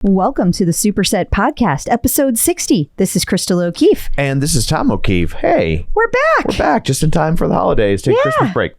Welcome to the Superset Podcast, episode 60. This is Crystal O'Keefe. And this is Tom O'Keefe. Hey. We're back. We're back just in time for the holidays. Take a Christmas break.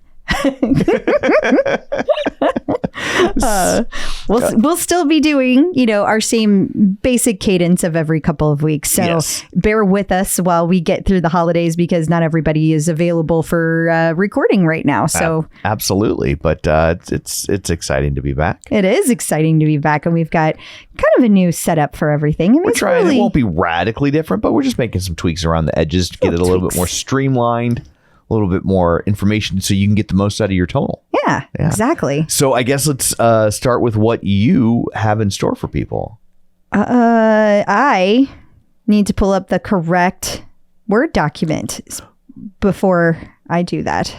We'll still be doing, our same basic cadence of every couple of weeks. So bear with us while we get through the holidays because not everybody is available for recording right now. So absolutely. But it's exciting to be back. It is exciting to be back. And we've got kind of a new setup for everything. We're trying. It won't be radically different, but we're just making some tweaks around the edges to get it a little bit more streamlined. A little bit more information so you can get the most out of your tonal. Yeah, exactly. So I guess let's start with what you have in store for people. I need to pull up the correct Word document before I do that.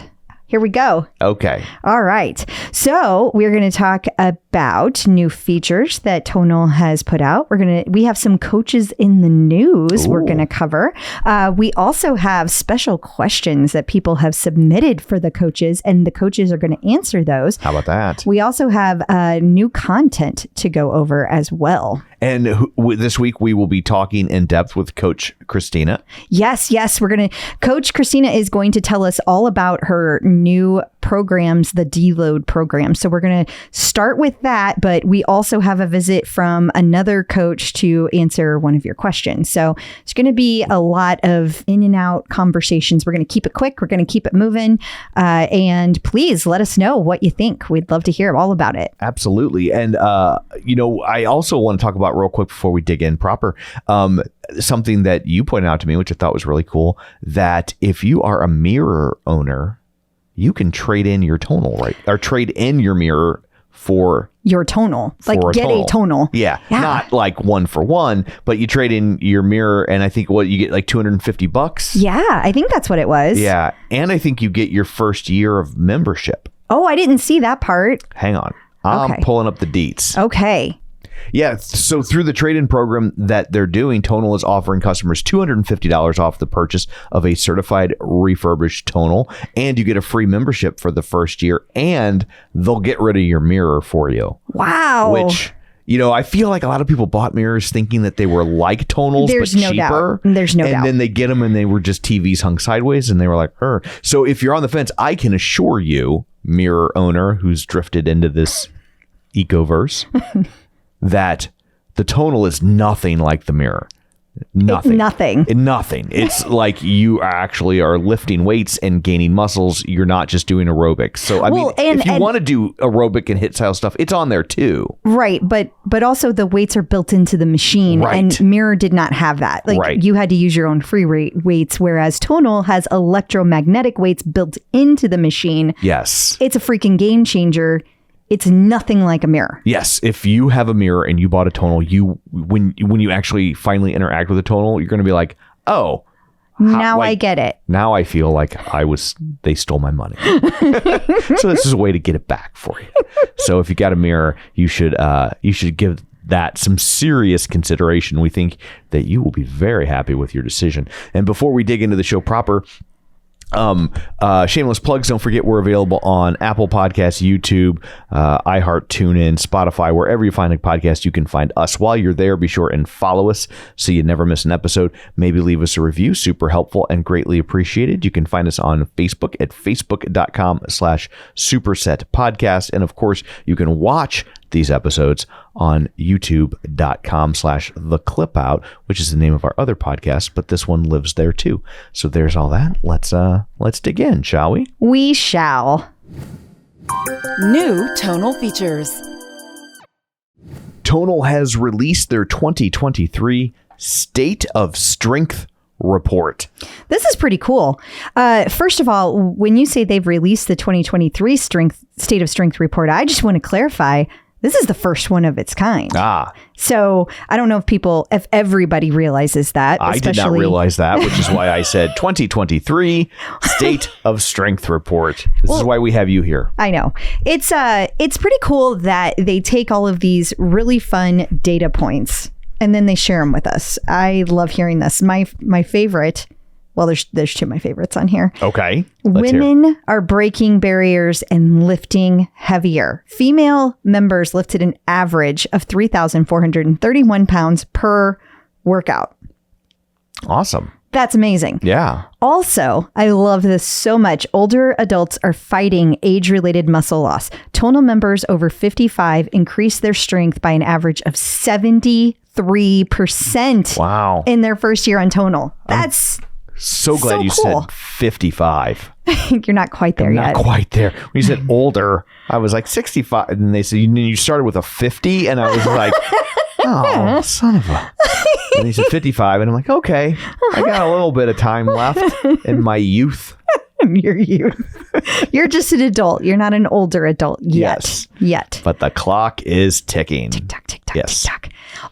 Here we go. Okay. All right. So we're going to talk about new features that Tonal has put out. We have some coaches in the news we're going to cover. We also have special questions that people have submitted for the coaches, and the coaches are going to answer those. How about that? We also have new content to go over as well. And this week we will be talking in depth with Coach Kristina. Yes. Coach Kristina is going to tell us all about her new programs, the Deload program. So we're going to start with that, but we also have a visit from another coach to answer one of your questions. So it's going to be a lot of in and out conversations. We're going to keep it quick. We're going to keep it moving. And please let us know what you think. We'd love to hear all about it. Absolutely. And, I also want to talk about real quick before we dig in proper, something that you pointed out to me, which I thought was really cool, that if you are a mirror owner, you can trade in your tonal, right? Or trade in your mirror for your tonal, like get a tonal. Yeah. Not like one for one, but you trade in your mirror and I think you get like $250. Yeah. I think that's what it was. Yeah. And I think you get your first year of membership. Oh, I didn't see that part. Hang on. I'm pulling up the deets. Okay. Yeah, so through the trade-in program that they're doing, Tonal is offering customers $250 off the purchase of a certified refurbished tonal, and you get a free membership for the first year, and they'll get rid of your mirror for you. Wow. Which, I feel like a lot of people bought mirrors thinking that they were like tonals, but cheaper. There's no doubt. And then they get them and they were just TVs hung sideways, and they were like, So if you're on the fence, I can assure you, mirror owner who's drifted into this ecoverse, that the tonal is nothing like the mirror. Nothing. It's like you actually are lifting weights and gaining muscles. You're not just doing aerobics. So, if you want to do aerobic and HIIT style stuff, it's on there too. Right. But also the weights are built into the machine, and mirror did not have that. You had to use your own free weights, whereas tonal has electromagnetic weights built into the machine. Yes. It's a freaking game changer. It's nothing like a mirror. Yes. If you have a mirror and you bought a tonal, when you actually finally interact with a tonal, you're going to be like, oh. I get it. Now I feel like they stole my money. So this is a way to get it back for you. So if you got a mirror, you should give that some serious consideration. We think that you will be very happy with your decision. And before we dig into the show proper, shameless plugs. Don't forget we're available on Apple Podcasts, YouTube, iHeart, TuneIn, Spotify, wherever you find a podcast, you can find us. While you're there, be sure and follow us so you never miss an episode. Maybe leave us a review. Super helpful and greatly appreciated. You can find us on Facebook at facebook.com/supersetpodcast. And of course, you can watch these episodes on youtube.com/theclipout, which is the name of our other podcast, but this one lives there too. So there's all that. Let's dig in, shall we? We shall. New tonal features. Tonal has released their 2023 State of Strength report. This is pretty cool. First of all, when you say they've released the 2023 State of Strength report, I just want to clarify, this is the first one of its kind. So I don't know if everybody realizes that. I did not realize that, which is why I said 2023 State of Strength report. This is why we have you here. I know. It's pretty cool that they take all of these really fun data points and then they share them with us. I love hearing this. My favorite Well, there's two of my favorites on here. Okay. Let's hear. Women are breaking barriers and lifting heavier. Female members lifted an average of 3,431 pounds per workout. Awesome. That's amazing. Yeah. Also, I love this so much. Older adults are fighting age-related muscle loss. Tonal members over 55 increase their strength by an average of 73%. Wow. In their first year on Tonal. That's so glad so you cool. said 55. You're not quite there yet. Not quite there. When you said older, I was like 65. And they said, you started with a 50. And I was like, oh, son of a... And he said 55. And I'm like, okay, I got a little bit of time left in my youth. You're You're just an adult. You're not an older adult yet. Yet. But the clock is ticking. Tick tock, tick tock, Yes. tick tock.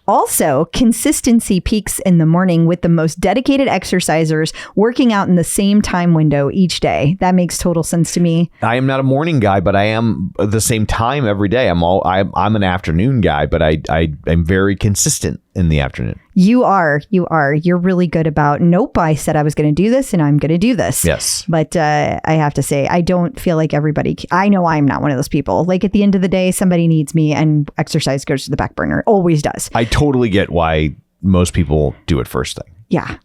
Also, consistency peaks in the morning with the most dedicated exercisers working out in the same time window each day. That makes total sense to me. I am not a morning guy, but I am the same time every day. I'm an afternoon guy, but I'm very consistent in the afternoon. You are. You're really good about, nope, I said I was going to do this and I'm going to do this. Yes. But I have to say, I don't feel like everybody, I know I'm not one of those people. Like at the end of the day, somebody needs me and exercise goes to the back burner. Always does. I totally get why most people do it first thing. Yeah.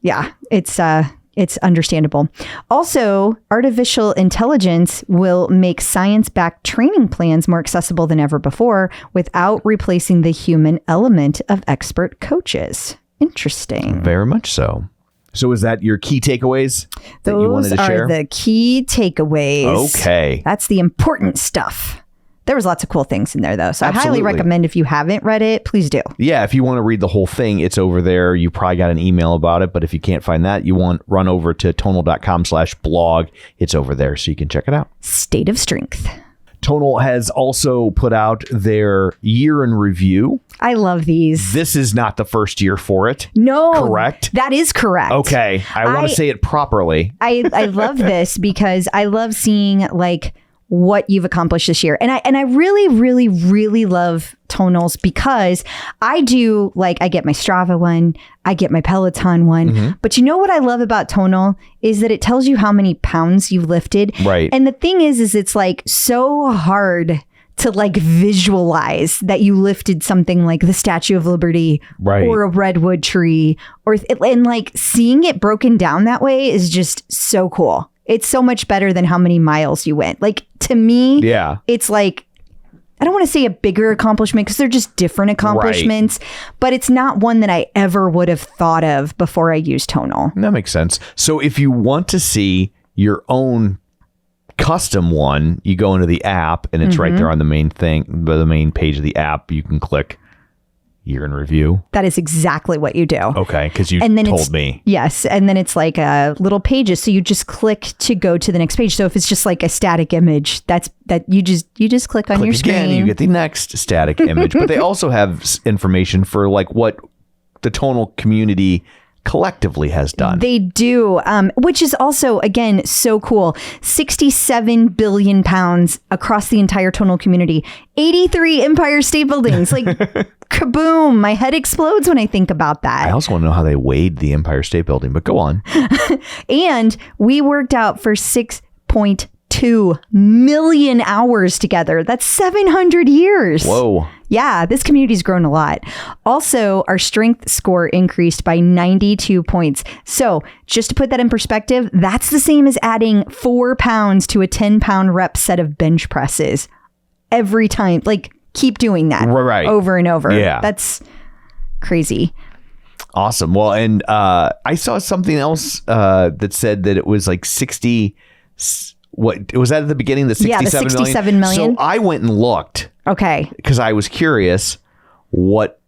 It's understandable. Also, artificial intelligence will make science-backed training plans more accessible than ever before without replacing the human element of expert coaches. Interesting. Very much so. So is that your key takeaways that you wanted to share? Those are the key takeaways. Okay. That's the important stuff. There was lots of cool things in there, though. So Absolutely. I highly recommend if you haven't read it, please do. Yeah, if you want to read the whole thing, it's over there. You probably got an email about it, but if you can't find that, run over to tonal.com/blog. It's over there, so you can check it out. State of Strength. Tonal has also put out their year in review. I love these. This is not the first year for it. No. Correct? That is correct. Okay. I want to say it properly. I love this because I love seeing like what you've accomplished this year. And I really, really, really love Tonals because I do, like, I get my Strava one, I get my Peloton one. Mm-hmm. But you know what I love about Tonal is that it tells you how many pounds you've lifted. Right. And the thing is it's like so hard to like visualize that you lifted something like the Statue of Liberty, right, or a redwood tree, and like seeing it broken down that way is just so cool. It's so much better than how many miles you went. Like, to me, yeah, it's like, I don't want to say a bigger accomplishment because they're just different accomplishments, but it's not one that I ever would have thought of before I used Tonal. That makes sense. So if you want to see your own custom one, you go into the app and it's right there on the main page of the app. You can click year in review. That is exactly what you do. Okay, because you told me. Yes, and then it's like little pages, so you just click to go to the next page. So if it's just like a static image, you just click on your screen. Again, you get the next static image. But they also have information for like what the Tonal community collectively has done. They do, which is also, again, so cool. 67 billion pounds across the entire Tonal community. 83 Empire State Buildings. Like, kaboom. My head explodes when I think about that. I also want to know how they weighed the Empire State Building, but go on. And we worked out for 6.2 million hours together. That's 700 years. Whoa. Yeah, this community's grown a lot. Also, our strength score increased by 92 points. So just to put that in perspective, that's the same as adding 4 pounds to a 10-pound rep set of bench presses every time. Like, keep doing that over and over. Yeah. That's crazy. Awesome. Well, and I saw something else that said that it was like 60... What was that at the beginning? The 67 the 67 million. So I went and looked. Okay. Because I was curious what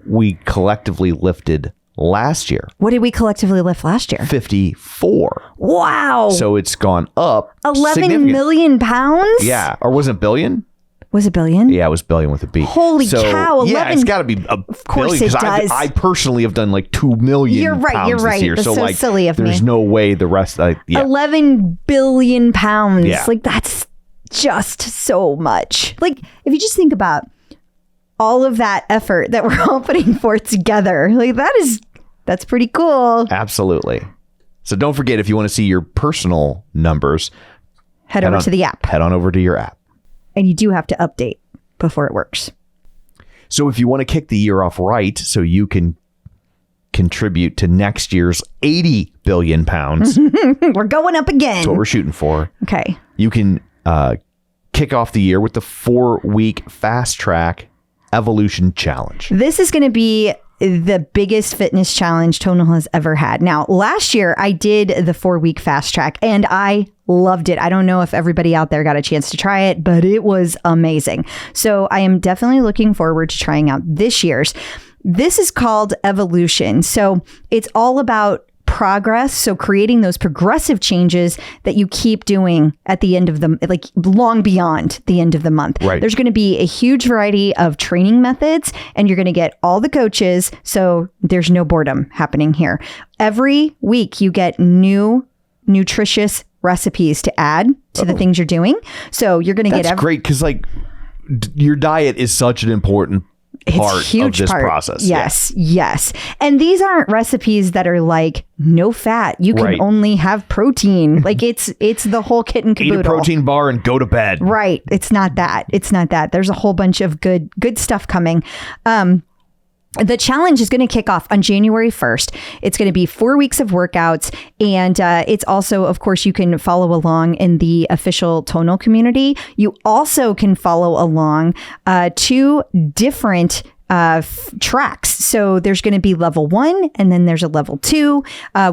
we collectively lifted last year. What did we collectively lift last year? 54. Wow. So it's gone up 11 million pounds? Yeah. Or was it billion? Was it billion? Yeah, it was billion with a B. Holy cow. 11. Yeah, it's got to be a of course billion. It does. I personally have done like 2 million You're right. pounds this year. That's so like, silly of me. There's no way the rest... 11 billion pounds. Yeah. Like, that's just so much. Like, if you just think about all of that effort that we're all putting forth together, like that's pretty cool. Absolutely. So don't forget, if you want to see your personal numbers, head over to the app. Head on over to your app. And you do have to update before it works. So if you want to kick the year off right so you can contribute to next year's 80 billion pounds. We're going up again. That's what we're shooting for. Okay. You can kick off the year with the 4-week fast track evolution challenge. This is going to be the biggest fitness challenge Tonal has ever had. Now, last year I did the 4-week fast track and I loved it. I don't know if everybody out there got a chance to try it, but it was amazing. So I am definitely looking forward to trying out this year's. This is called evolution. So it's all about progress. So creating those progressive changes that you keep doing at the end of the, like long beyond the end of the month. Right. There's going to be a huge variety of training methods and you're going to get all the coaches. So there's no boredom happening here. Every week you get new nutritious recipes to add to the things you're doing. So you're going to get great because like your diet is such an important part of this process. Yes, yes. And these aren't recipes that are like no fat. You can only have protein. Like it's the whole kit and caboodle. Eat a protein bar and go to bed. Right. It's not that. It's not that. There's a whole bunch of good stuff coming. The challenge is going to kick off on January 1st. It's going to be 4 weeks of workouts. And it's also, of course, you can follow along in the official Tonal community. You also can follow along 2 different tracks. So there's going to be level 1 and then there's a level 2.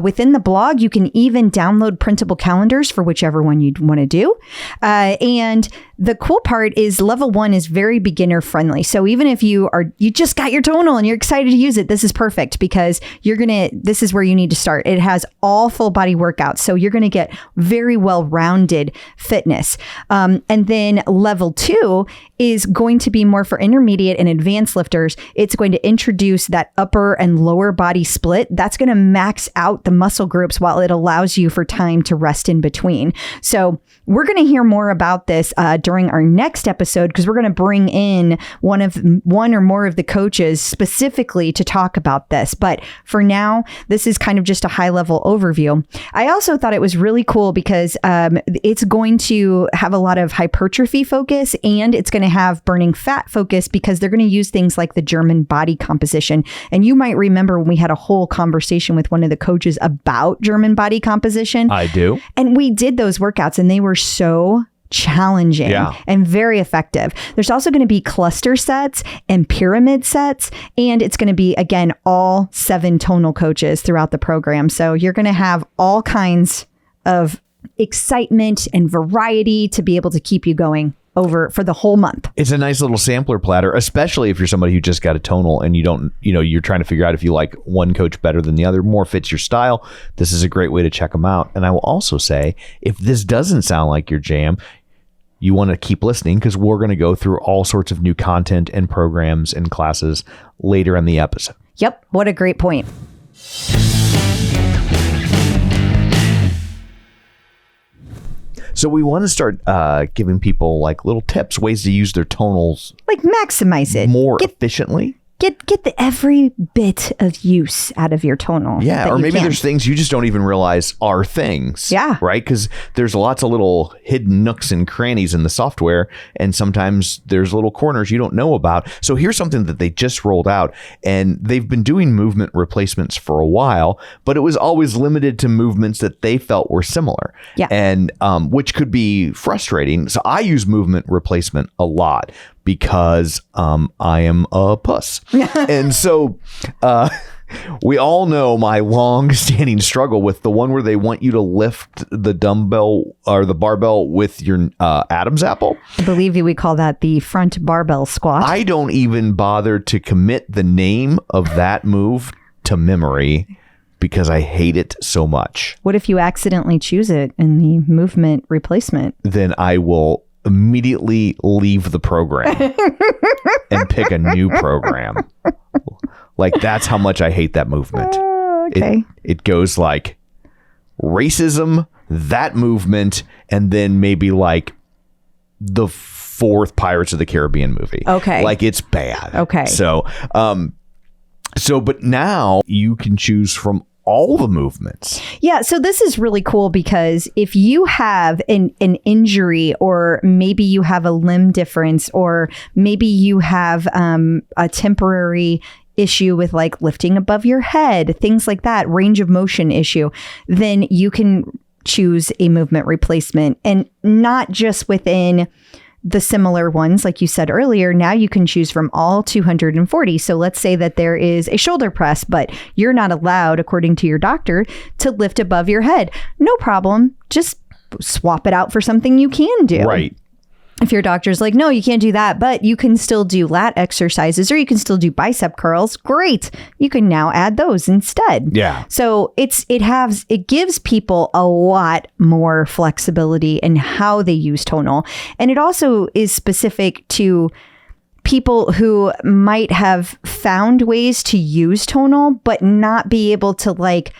Within the blog, you can even download printable calendars for whichever one you'd want to do. And the cool part is level 1 is very beginner friendly. So even if you just got your Tonal and you're excited to use it, this is perfect because this is where you need to start. It has all full body workouts. So you're going to get very well-rounded fitness. And then level 2 is going to be more for intermediate and advanced lifters. It's going to introduce that upper and lower body split. That's going to max out the muscle groups while it allows you for time to rest in between. So we're going to hear more about this during our next episode because we're going to bring in one or more of the coaches specifically to talk about this. But for now, this is kind of just a high level overview. I also thought it was really cool because it's going to have a lot of hypertrophy focus and it's going to have burning fat focus because they're going to use things like the German body composition. And you might remember when we had a whole conversation with one of the coaches about German body composition. I do. And we did those workouts and they were so challenging and very effective. There's also going to be cluster sets and pyramid sets. And it's going to be, again, all 7 Tonal coaches throughout the program. So you're going to have all kinds of excitement and variety to be able to keep you going over for the whole month. It's a nice little sampler platter, especially if you're somebody who just got a Tonal and you're trying to figure out if you like one coach better than the other, more fits your style. This is a great way to check them out. And I will also say, if this doesn't sound like your jam, you want to keep listening because we're going to go through all sorts of new content and programs and classes later in the episode. Yep. What a great point. So we want to start giving people like little tips, ways to use their tonals, like maximize it more efficiently. Get the every bit of use out of your Tonal. Yeah, or maybe there's things you just don't even realize are things. Yeah. Right? Because there's lots of little hidden nooks and crannies in the software, and sometimes there's little corners you don't know about. So here's something that they just rolled out, and they've been doing movement replacements for a while, but it was always limited to movements that they felt were similar. Yeah. And which could be frustrating. So I use movement replacement a lot because I am a puss. And so we all know my long-standing struggle with the one where they want you to lift the dumbbell or the barbell with your Adam's apple. I believe we call that the front barbell squat. I don't even bother to commit the name of that move to memory because I hate it so much. What if you accidentally choose it in the movement replacement? Then I will immediately leave the program and pick a new program. Like, that's how much I hate that movement. Okay. It goes like racism, that movement, and then maybe like the 4th Pirates of the Caribbean movie. Okay. Like, it's bad. Okay. So, but now you can choose from all the movements. Yeah, so this is really cool because if you have an injury, or maybe you have a limb difference, or maybe you have a temporary issue with like lifting above your head, things like that, range of motion issue, then you can choose a movement replacement, and not just within the similar ones, like you said earlier. Now you can choose from all 240. So let's say that there is a shoulder press, but you're not allowed, according to your doctor, to lift above your head. No problem. Just swap it out for something you can do. Right. If your doctor's like, no, you can't do that, but you can still do lat exercises, or you can still do bicep curls. Great. You can now add those instead. Yeah. So it gives people a lot more flexibility in how they use tonal. And it also is specific to people who might have found ways to use tonal, but not be able to like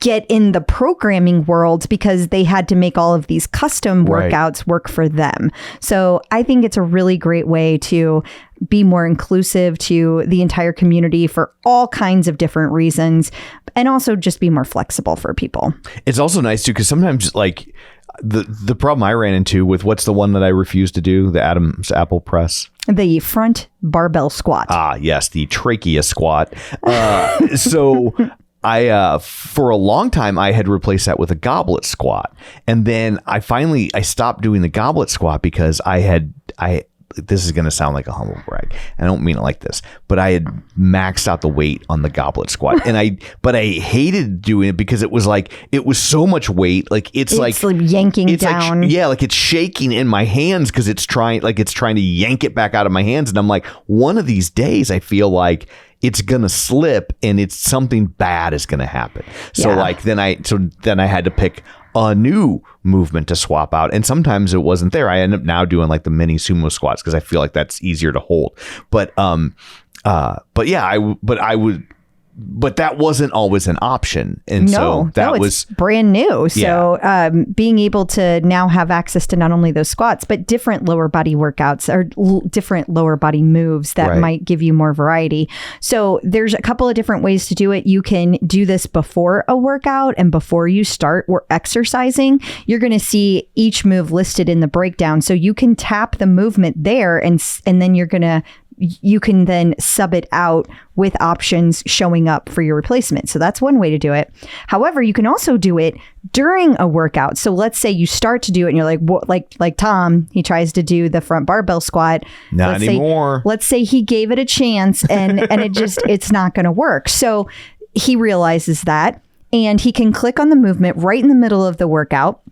get in the programming world because they had to make all of these custom workouts work for them. So I think it's a really great way to be more inclusive to the entire community for all kinds of different reasons, and also just be more flexible for people. It's also nice too, because sometimes like the problem I ran into with, what's the one that I refuse to do, the Adam's apple press, the front barbell squat. Yes, the trachea squat. So I for a long time I had replaced that with a goblet squat, and then I stopped doing the goblet squat because this is going to sound like a humble brag. I don't mean it like this, but I had maxed out the weight on the goblet squat, but I hated doing it because it was so much weight. Like it's like yanking down. Like it's shaking in my hands because it's trying to yank it back out of my hands. And I'm like, one of these days I feel like it's going to slip and it's something bad is going to happen. So then I had to pick a new movement to swap out. And sometimes it wasn't there. I end up now doing like the mini sumo squats because I feel like that's easier to hold. But that wasn't always an option. And so that was brand new. So being able to now have access to not only those squats, but different lower body workouts or different lower body moves that might give you more variety. So there's a couple of different ways to do it. You can do this before a workout, and before you start exercising, you're going to see each move listed in the breakdown. So you can tap the movement there, and then you can then sub it out with options showing up for your replacement. So that's one way to do it. However, you can also do it during a workout. So let's say you start to do it and you're like, what, like Tom, he tries to do the front barbell squat. Not anymore. Let's say he gave it a chance and it's not going to work. So he realizes that, and he can click on the movement right in the middle of the workout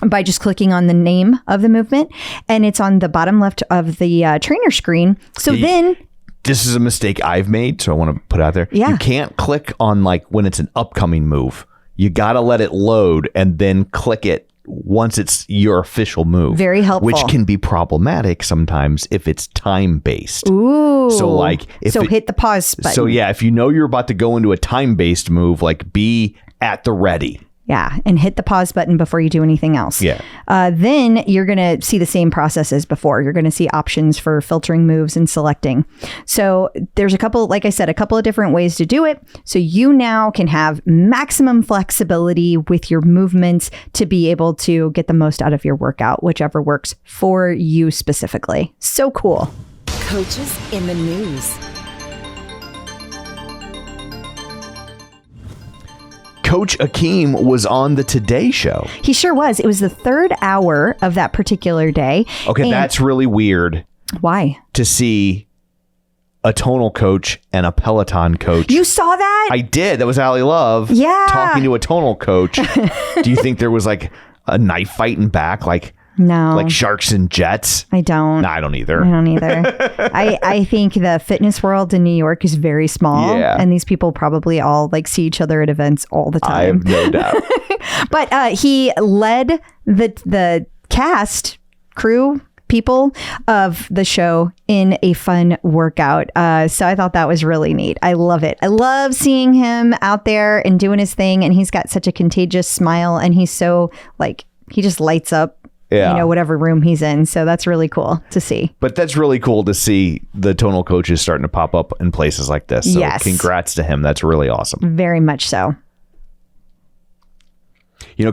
by just clicking on the name of the movement, and it's on the bottom left of the trainer screen. So then this is a mistake I've made, so I want to put out there. Yeah. You can't click on like when it's an upcoming move. You got to let it load and then click it once it's your official move. Very helpful. Which can be problematic sometimes if it's time based. Ooh. So hit the pause button. So if you know you're about to go into a time based move, like be at the ready. Yeah, and hit the pause button before you do anything else. Yeah. Then you're going to see the same process as before. You're going to see options for filtering moves and selecting. So there's a couple of different ways to do it. So you now can have maximum flexibility with your movements to be able to get the most out of your workout, whichever works for you specifically. So cool. Coaches in the news. Coach Ackeem was on the Today Show. He sure was. It was the third hour of that particular day. Okay, that's really weird. Why? To see a tonal coach and a Peloton coach. You saw that? I did. That was Allie Love. Yeah. Talking to a tonal coach. Do you think there was like a knife fight in back? No. Like sharks and jets? I don't. No, I don't either. I think the fitness world in New York is very small. Yeah. And these people probably all see each other at events all the time. I have no doubt. But he led the cast, crew, people of the show in a fun workout. So I thought that was really neat. I love it. I love seeing him out there and doing his thing. And he's got such a contagious smile. And he's so he just lights up. Yeah. Whatever room he's in. So that's really cool to see. But that's really cool to see the tonal coaches starting to pop up in places like this. So yes. Congrats to him. That's really awesome. Very much so.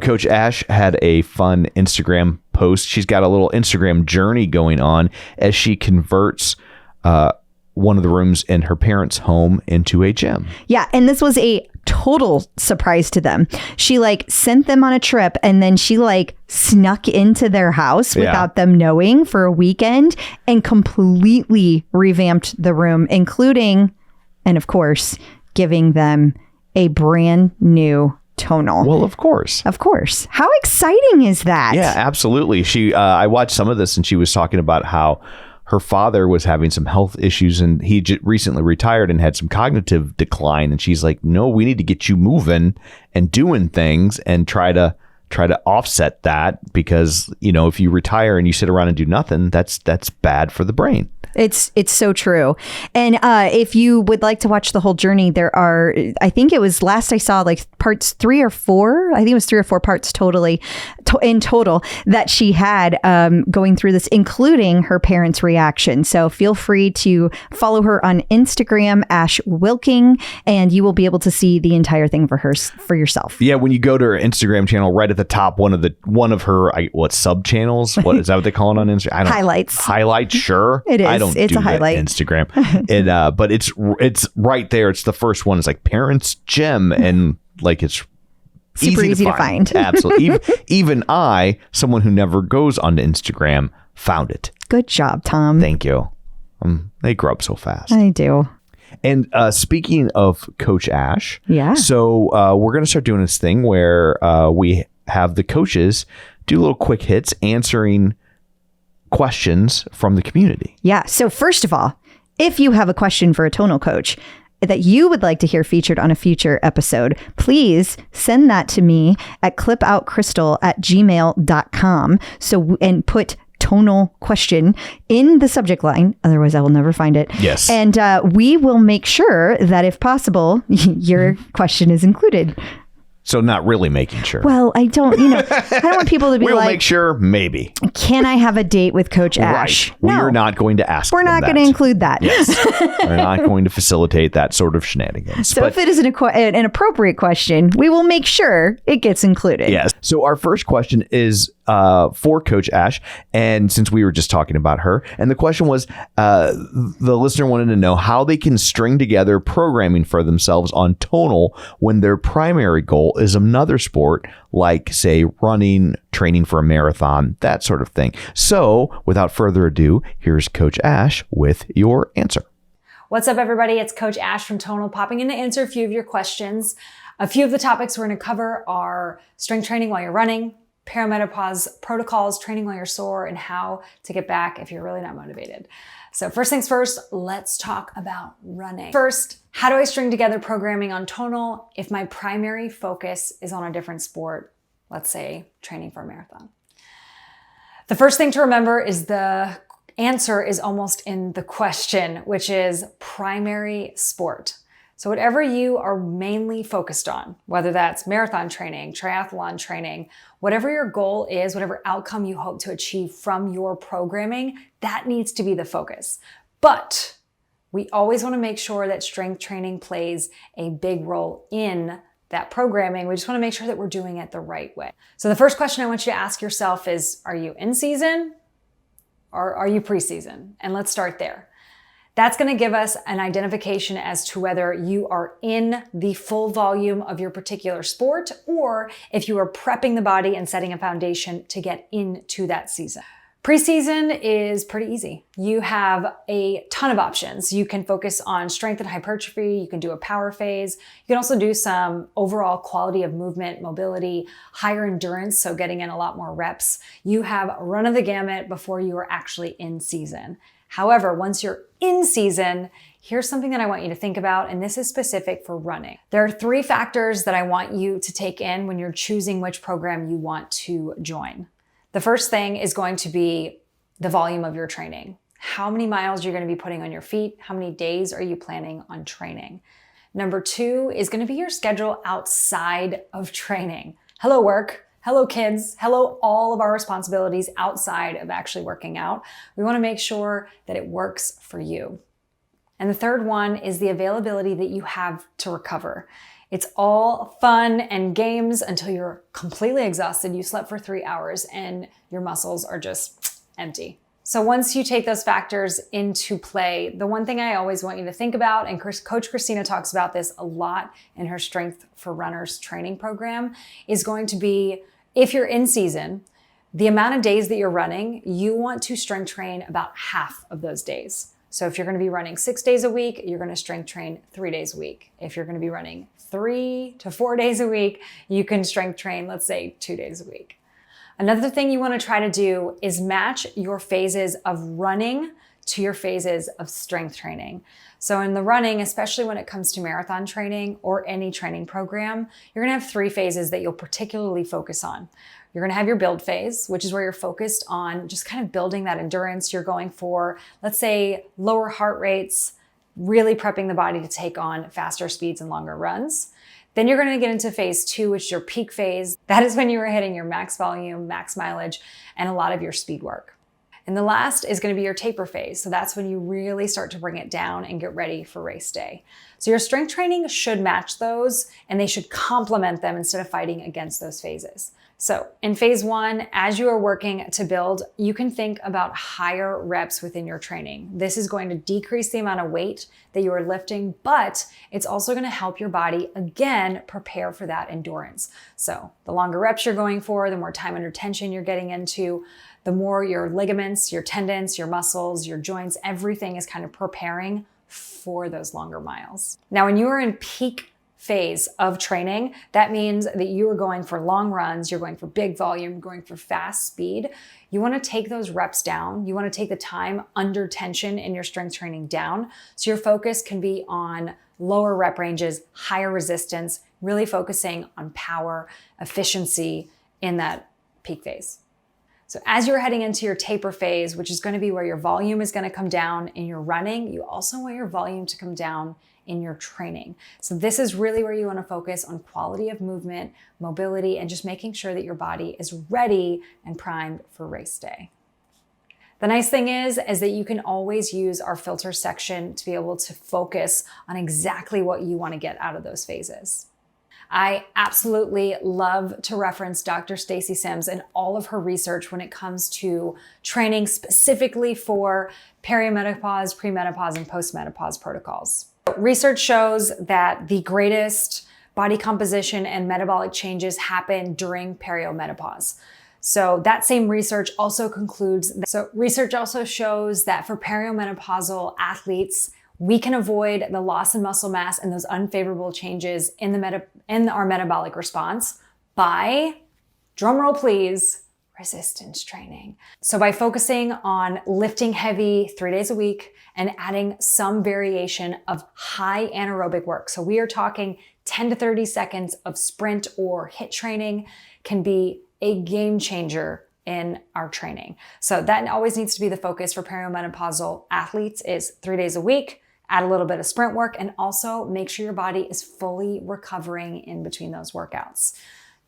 Coach Ash had a fun Instagram post. She's got a little Instagram journey going on as she converts one of the rooms in her parents' home into a gym. Yeah. And this was a total surprise to them. She sent them on a trip, and then she snuck into their house without them knowing for a weekend and completely revamped the room, including, and of course, giving them a brand new Tonal. Well, of course. Of course. How exciting is that? Yeah, absolutely. I watched some of this, and she was talking about how her father was having some health issues, and he recently retired and had some cognitive decline. And she's like, no, we need to get you moving and doing things and try to offset that, because, if you retire and you sit around and do nothing, that's bad for the brain. It's so true. And if you would like to watch the whole journey, there are, I think it was last I saw parts 3 or 4. I think it was 3 or 4 parts in total that she had going through this, including her parents' reaction. So feel free to follow her on Instagram, Ash Wilking, and you will be able to see the entire thing for yourself. Yeah, when you go to her Instagram channel, right at the top, one of her sub channels. What is that? What they call it on Instagram? Highlights. Sure, it is. I don't It's do a highlight. Instagram. But it's right there. It's the first one. It's parents gym, and it's super easy to find. Absolutely. Even I, someone who never goes onto Instagram, found it. Good job, Tom. Thank you. They grow up so fast. I do. And speaking of Coach Ash, so we're going to start doing this thing where we have the coaches do little quick hits answering questions from the community. Yeah. So first of all, if you have a question for a tonal coach that you would like to hear featured on a future episode, please send that to me at clipoutcrystal@gmail.com. And put tonal question in the subject line. Otherwise, I will never find it. Yes. And we will make sure that if possible, your question is included. So not really making sure. Well, I don't want people to be we'll make sure, maybe. Can I have a date with Coach Ash? Right. We are not going to ask We're not going to include that. Yes. We're not going to facilitate that sort of shenanigans. So if it is an appropriate question, we will make sure it gets included. Yes. So our first question is for Coach Ash. And since we were just talking about her, and the question was, the listener wanted to know how they can string together programming for themselves on Tonal when their primary goal is another sport, like, say, running, training for a marathon, that sort of thing. So without further ado, here's Coach Ash with your answer. What's up, everybody? It's Coach Ash from Tonal, popping in to answer a few of your questions. A few of the topics we're going to cover are strength training while you're running, perimenopause protocols, training while you're sore, and how to get back if you're really not motivated. So first things first, let's talk about running. First, how do I string together programming on Tonal if my primary focus is on a different sport, let's say training for a marathon? The first thing to remember is the answer is almost in the question, which is primary sport. So whatever you are mainly focused on, whether that's marathon training, triathlon training, whatever your goal is, whatever outcome you hope to achieve from your programming, that needs to be the focus. But we always want to make sure that strength training plays a big role in that programming. We just want to make sure that we're doing it the right way. So the first question I want you to ask yourself is, are you in season or are you preseason? And let's start there. That's going to give us an identification as to whether you are in the full volume of your particular sport or if you are prepping the body and setting a foundation to get into that season. Preseason is pretty easy. You have a ton of options. You can focus on strength and hypertrophy. You can do a power phase. You can also do some overall quality of movement, mobility, higher endurance, so getting in a lot more reps. You have a run of the gamut before you are actually in season. However, once you're in season, here's something that I want you to think about, and this is specific for running. There are 3 factors that I want you to take in when you're choosing which program you want to join. The first thing is going to be the volume of your training. How many miles you're going to be putting on your feet? How many days are you planning on training? Number 2 is going to be your schedule outside of training. Hello, work. Hello, kids. Hello, all of our responsibilities outside of actually working out. We want to make sure that it works for you. And the third one is the availability that you have to recover. It's all fun and games until you're completely exhausted. You slept for 3 hours and your muscles are just empty. So once you take those factors into play, the one thing I always want you to think about, and Coach Kristina talks about this a lot in her Strength for Runners training program, is going to be, if you're in season, the amount of days that you're running, you want to strength train about half of those days. So if you're going to be running 6 days a week, you're going to strength train 3 days a week. If you're going to be running 3 to 4 days a week, you can strength train, let's say 2 days a week. Another thing you want to try to do is match your phases of running to your phases of strength training. So in the running, especially when it comes to marathon training or any training program, you're going to have 3 phases that you'll particularly focus on. You're going to have your build phase, which is where you're focused on just kind of building that endurance. You're going for, let's say, lower heart rates, really prepping the body to take on faster speeds and longer runs. Then you're going to get into phase 2, which is your peak phase. That is when you are hitting your max volume, max mileage, and a lot of your speed work. And the last is going to be your taper phase. So that's when you really start to bring it down and get ready for race day. So your strength training should match those, and they should complement them instead of fighting against those phases. So in phase 1, as you are working to build, you can think about higher reps within your training. This is going to decrease the amount of weight that you are lifting, but it's also going to help your body, again, prepare for that endurance. So the longer reps you're going for, the more time under tension you're getting into, the more your ligaments, your tendons, your muscles, your joints, everything is kind of preparing for those longer miles. Now, when you are in peak phase of training, that means that you are going for long runs, you're going for big volume, going for fast speed. You want to take those reps down. You want to take the time under tension in your strength training down. So your focus can be on lower rep ranges, higher resistance, really focusing on power, efficiency in that peak phase. So as you're heading into your taper phase, which is going to be where your volume is going to come down in your running, you also want your volume to come down in your training. So this is really where you want to focus on quality of movement, mobility, and just making sure that your body is ready and primed for race day. The nice thing is that you can always use our filter section to be able to focus on exactly what you want to get out of those phases. I absolutely love to reference Dr. Stacy Sims and all of her research when it comes to training specifically for perimenopause, premenopause, and postmenopause protocols. Research shows that the greatest body composition and metabolic changes happen during perimenopause. So that same research also concludes, research also shows that for perimenopausal athletes, we can avoid the loss in muscle mass and those unfavorable changes in our metabolic response by, drumroll please, resistance training. So by focusing on lifting heavy 3 days a week and adding some variation of high anaerobic work. So we are talking 10 to 30 seconds of sprint or HIIT training can be a game changer in our training. So that always needs to be the focus for perimenopausal athletes is 3 days a week, add a little bit of sprint work, and also make sure your body is fully recovering in between those workouts.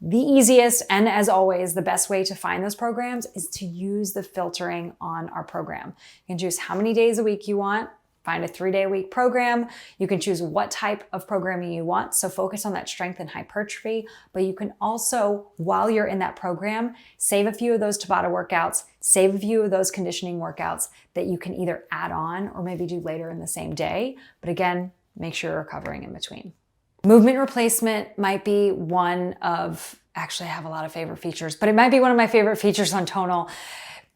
The easiest, and as always, the best way to find those programs is to use the filtering on our program. You can choose how many days a week you want, find a 3-day-a-week program. You can choose what type of programming you want, so focus on that strength and hypertrophy, but you can also, while you're in that program, save a few of those Tabata workouts, save a few of those conditioning workouts that you can either add on or maybe do later in the same day. But again, make sure you're recovering in between. Movement replacement might be one of, actually I have a lot of favorite features, but it might be one of my favorite features on Tonal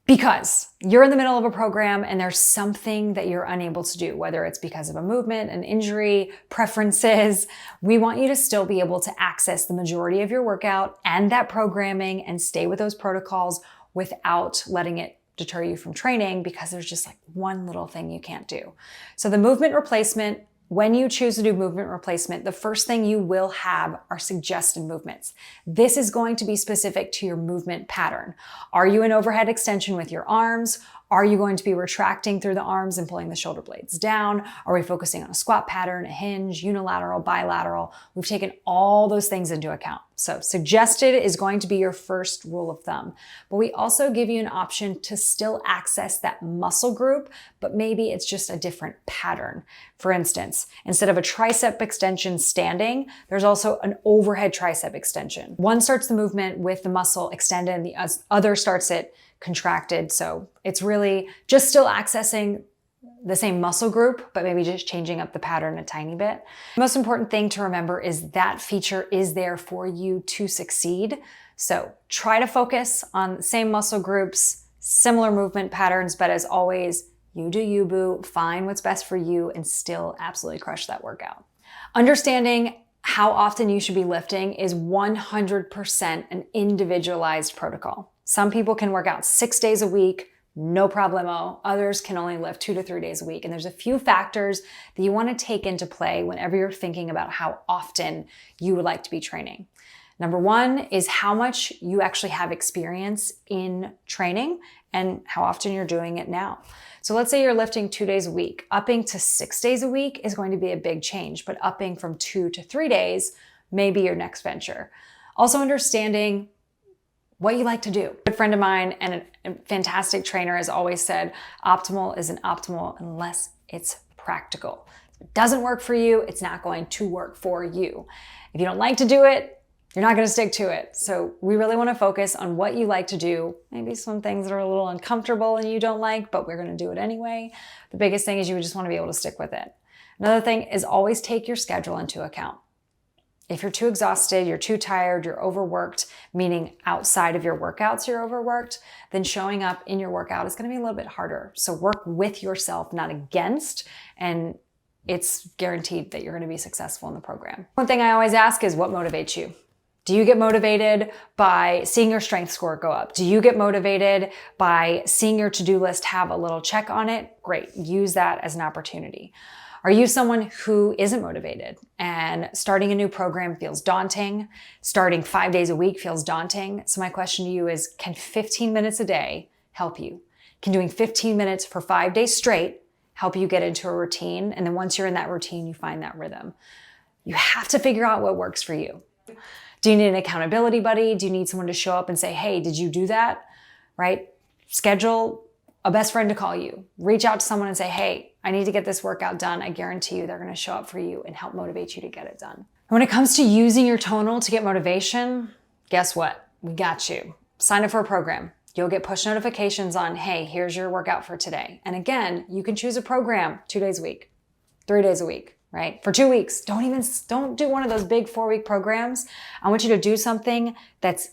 because you're in the middle of a program and there's something that you're unable to do, whether it's because of a movement, an injury, preferences. We want you to still be able to access the majority of your workout and that programming and stay with those protocols without letting it deter you from training because there's just like one little thing you can't do. So the movement replacement, when you choose to do movement replacement, the first thing you will have are suggested movements. This is going to be specific to your movement pattern. Are you in overhead extension with your arms? Are you going to be retracting through the arms and pulling the shoulder blades down? Are we focusing on a squat pattern, a hinge, unilateral, bilateral? We've taken all those things into account. So suggested is going to be your first rule of thumb, but we also give you an option to still access that muscle group, but maybe it's just a different pattern. For instance, instead of a tricep extension standing, there's also an overhead tricep extension. One starts the movement with the muscle extended and the other starts it contracted. So it's really just still accessing the same muscle group, but maybe just changing up the pattern a tiny bit. The most important thing to remember is that feature is there for you to succeed. So try to focus on the same muscle groups, similar movement patterns, but as always, you do you, boo. Find what's best for you and still absolutely crush that workout. Understanding how often you should be lifting is 100% an individualized protocol. Some people can work out 6 days a week, no problemo. Others can only lift 2 to 3 days a week. And there's a few factors that you want to take into play whenever you're thinking about how often you would like to be training. Number one is how much you actually have experience in training and how often you're doing it now. So let's say you're lifting 2 days a week. Upping to 6 days a week is going to be a big change, but upping from 2 to 3 days may be your next venture. Also understanding what you like to do. A good friend of mine and a fantastic trainer has always said, optimal isn't optimal unless it's practical. If it doesn't work for you, it's not going to work for you. If you don't like to do it, you're not going to stick to it. So we really want to focus on what you like to do. Maybe some things that are a little uncomfortable and you don't like, but we're going to do it anyway. The biggest thing is you just want to be able to stick with it. Another thing is always take your schedule into account. If you're too exhausted, you're too tired, you're overworked, meaning outside of your workouts you're overworked, then showing up in your workout is going to be a little bit harder. So work with yourself, not against, and it's guaranteed that you're going to be successful in the program. One thing I always ask is what motivates you? Do you get motivated by seeing your strength score go up? Do you get motivated by seeing your to-do list have a little check on it? Great. Use that as an opportunity. Are you someone who isn't motivated and starting a new program feels daunting? Starting 5 days a week feels daunting? So my question to you is, can 15 minutes a day help you? Can doing 15 minutes for 5 days straight help you get into a routine? And then once you're in that routine, you find that rhythm. You have to figure out what works for you. Do you need an accountability buddy? Do you need someone to show up and say, hey, did you do that? Right? Schedule a best friend to call you. Reach out to someone and say, hey, I need to get this workout done. I guarantee you they're going to show up for you and help motivate you to get it done. When it comes to using your tonal to get motivation, guess what? We got you. Sign up for a program. You'll get push notifications on, hey, here's your workout for today. And again, you can choose a program 2 days a week, 3 days a week, right? For 2 weeks. Don't do one of those big 4-week programs. I want you to do something that's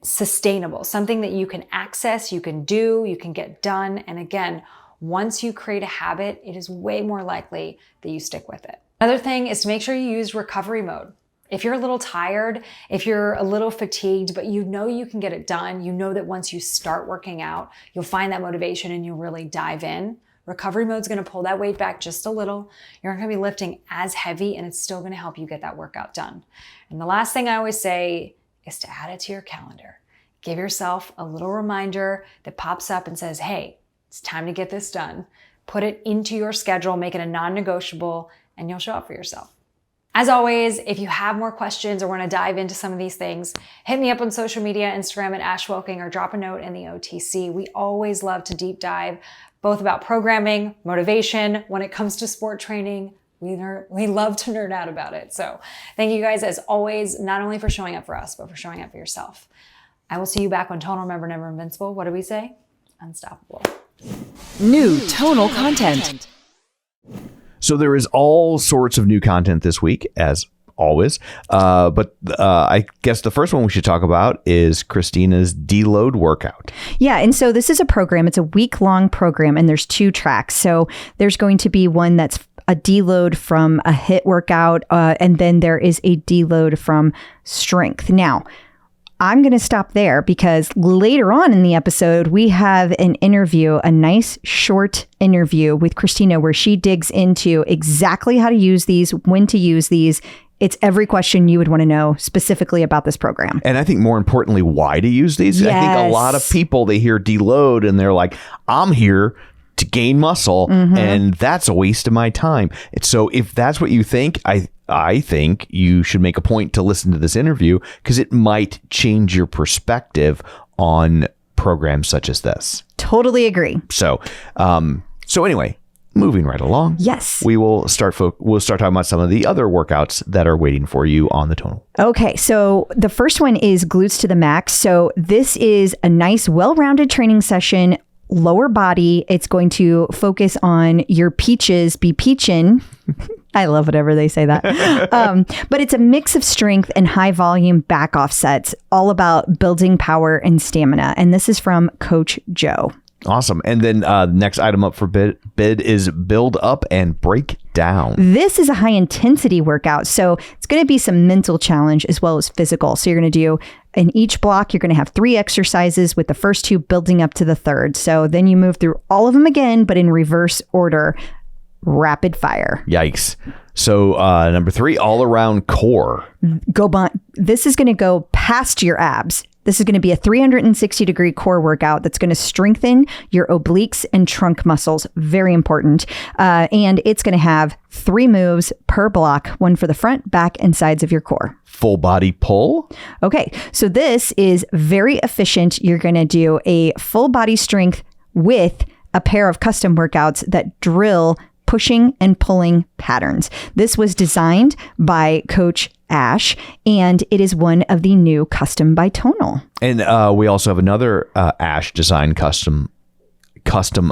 sustainable, something that you can access, you can do, you can get done. And again, once you create a habit, it is way more likely that you stick with it. Another thing is to make sure you use recovery mode. If you're a little tired, if you're a little fatigued, but you know you can get it done, you know that once you start working out, you'll find that motivation and you'll really dive in. Recovery mode is going to pull that weight back just a little. You're not going to be lifting as heavy and it's still going to help you get that workout done. And the last thing I always say is to add it to your calendar. Give yourself a little reminder that pops up and says, hey, it's time to get this done. Put it into your schedule, make it a non-negotiable, and you'll show up for yourself. As always, if you have more questions or want to dive into some of these things, hit me up on social media, Instagram at Wilking, or drop a note in the OTC. We always love to deep dive, both about programming, motivation. When it comes to sport training, we love to nerd out about it. So thank you guys, as always, not only for showing up for us, but for showing up for yourself. I will see you back on Tonal. Remember, never invincible. What do we say? Unstoppable. New tonal content. So there is all sorts of new content this week, as always. But I guess the first one we should talk about is Kristina's Deload workout. Yeah. And so this is a program. It's a week-long program, and there's 2 tracks. So there's going to be one that's a deload from a HIIT workout, and then there is a deload from strength. Now, I'm going to stop there because later on in the episode, we have an interview, a nice short interview with Kristina where she digs into exactly how to use these, when to use these. It's every question you would want to know specifically about this program. And I think more importantly, why to use these. Yes. I think a lot of people, they hear deload and they're like, I'm here to gain muscle and that's a waste of my time. So if that's what you think, I think you should make a point to listen to this interview because it might change your perspective on programs such as this. Totally agree. So anyway, moving right along. Yes. We will start talking about some of the other workouts that are waiting for you on the Tonal. Okay, so the first one is Glutes To The Max. So this is a nice, well-rounded training session, lower body. It's going to focus on your peaches be peachin'. I love whatever they say that. But it's a mix of strength and high volume back offsets, all about building power and stamina. And this is from Coach Joe. Awesome. And then next item up for bid is build up and break down. This is a high intensity workout. So it's going to be some mental challenge as well as physical. So you're going to do in each block, you're going to have 3 exercises with the first 2 building up to the third. So then you move through all of them again, but in reverse order. Rapid fire. Yikes. So number 3, all around core. This is going to go past your abs. This is going to be a 360-degree core workout that's going to strengthen your obliques and trunk muscles. Very important. And it's going to have 3 moves per block, 1 for the front, back, and sides of your core. Full body pull. Okay. So this is very efficient. You're going to do a full body strength with a pair of custom workouts that drill pushing and pulling patterns. This was designed by Coach Ash, and it is one of the new custom by Tonal. And we also have another Ash design custom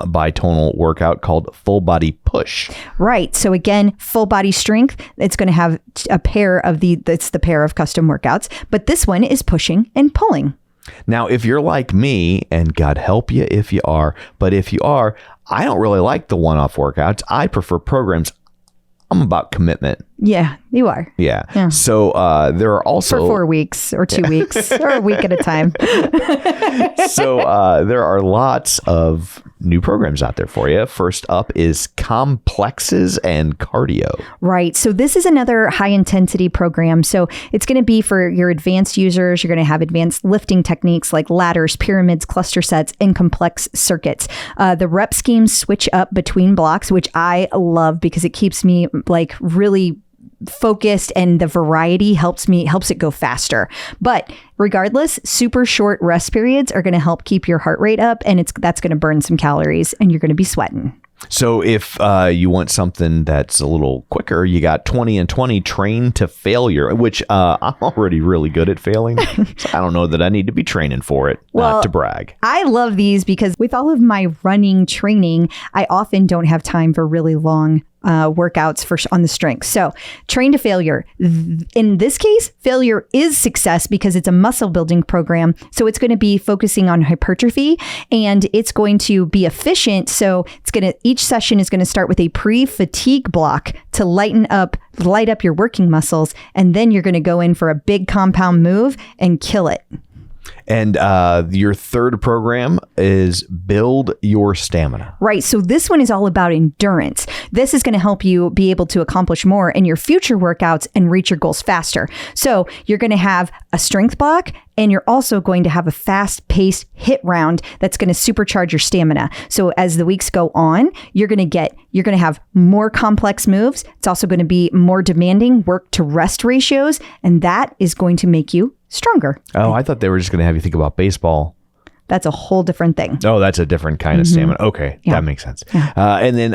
by Tonal workout called full body push. Right. So again, full body strength. It's going to have a pair of that's the pair of custom workouts, but this one is pushing and pulling. Now, if you're like me, and God help you if you are, but if you are, I don't really like the one-off workouts. I prefer programs. I'm about commitment. Yeah, you are. Yeah. So there are also... For 4 weeks or 2 weeks or a week at a time. So there are lots of new programs out there for you. First up is complexes and cardio. Right. So this is another high intensity program. So it's going to be for your advanced users. You're going to have advanced lifting techniques like ladders, pyramids, cluster sets, and complex circuits. The rep schemes switch up between blocks, which I love because it keeps me like really focused, and the variety helps it go faster. But regardless, super short rest periods are going to help keep your heart rate up, and that's going to burn some calories, and you're going to be sweating. So if you want something that's a little quicker, you got 20 and 20 train to failure, which I'm already really good at failing. So I don't know that I need to be training for it, not to brag. I love these because with all of my running training, I often don't have time for really long workouts on the strength. So train to failure. In this case, failure is success because it's a muscle building program. So it's going to be focusing on hypertrophy, and it's going to be efficient. So each session is going to start with a pre-fatigue block to light up your working muscles. And then you're going to go in for a big compound move and kill it. And your third program is build your stamina. Right. So this one is all about endurance. This is going to help you be able to accomplish more in your future workouts and reach your goals faster. So you're going to have a strength block, and you're also going to have a fast-paced hit round that's going to supercharge your stamina. So as the weeks go on, you're going to have more complex moves. It's also going to be more demanding work to rest ratios, and that is going to make you stronger. Oh, I thought they were just going to have you think about baseball. That's a whole different thing. Oh, that's a different kind of stamina. Okay, Yeah. That makes sense. Yeah. And then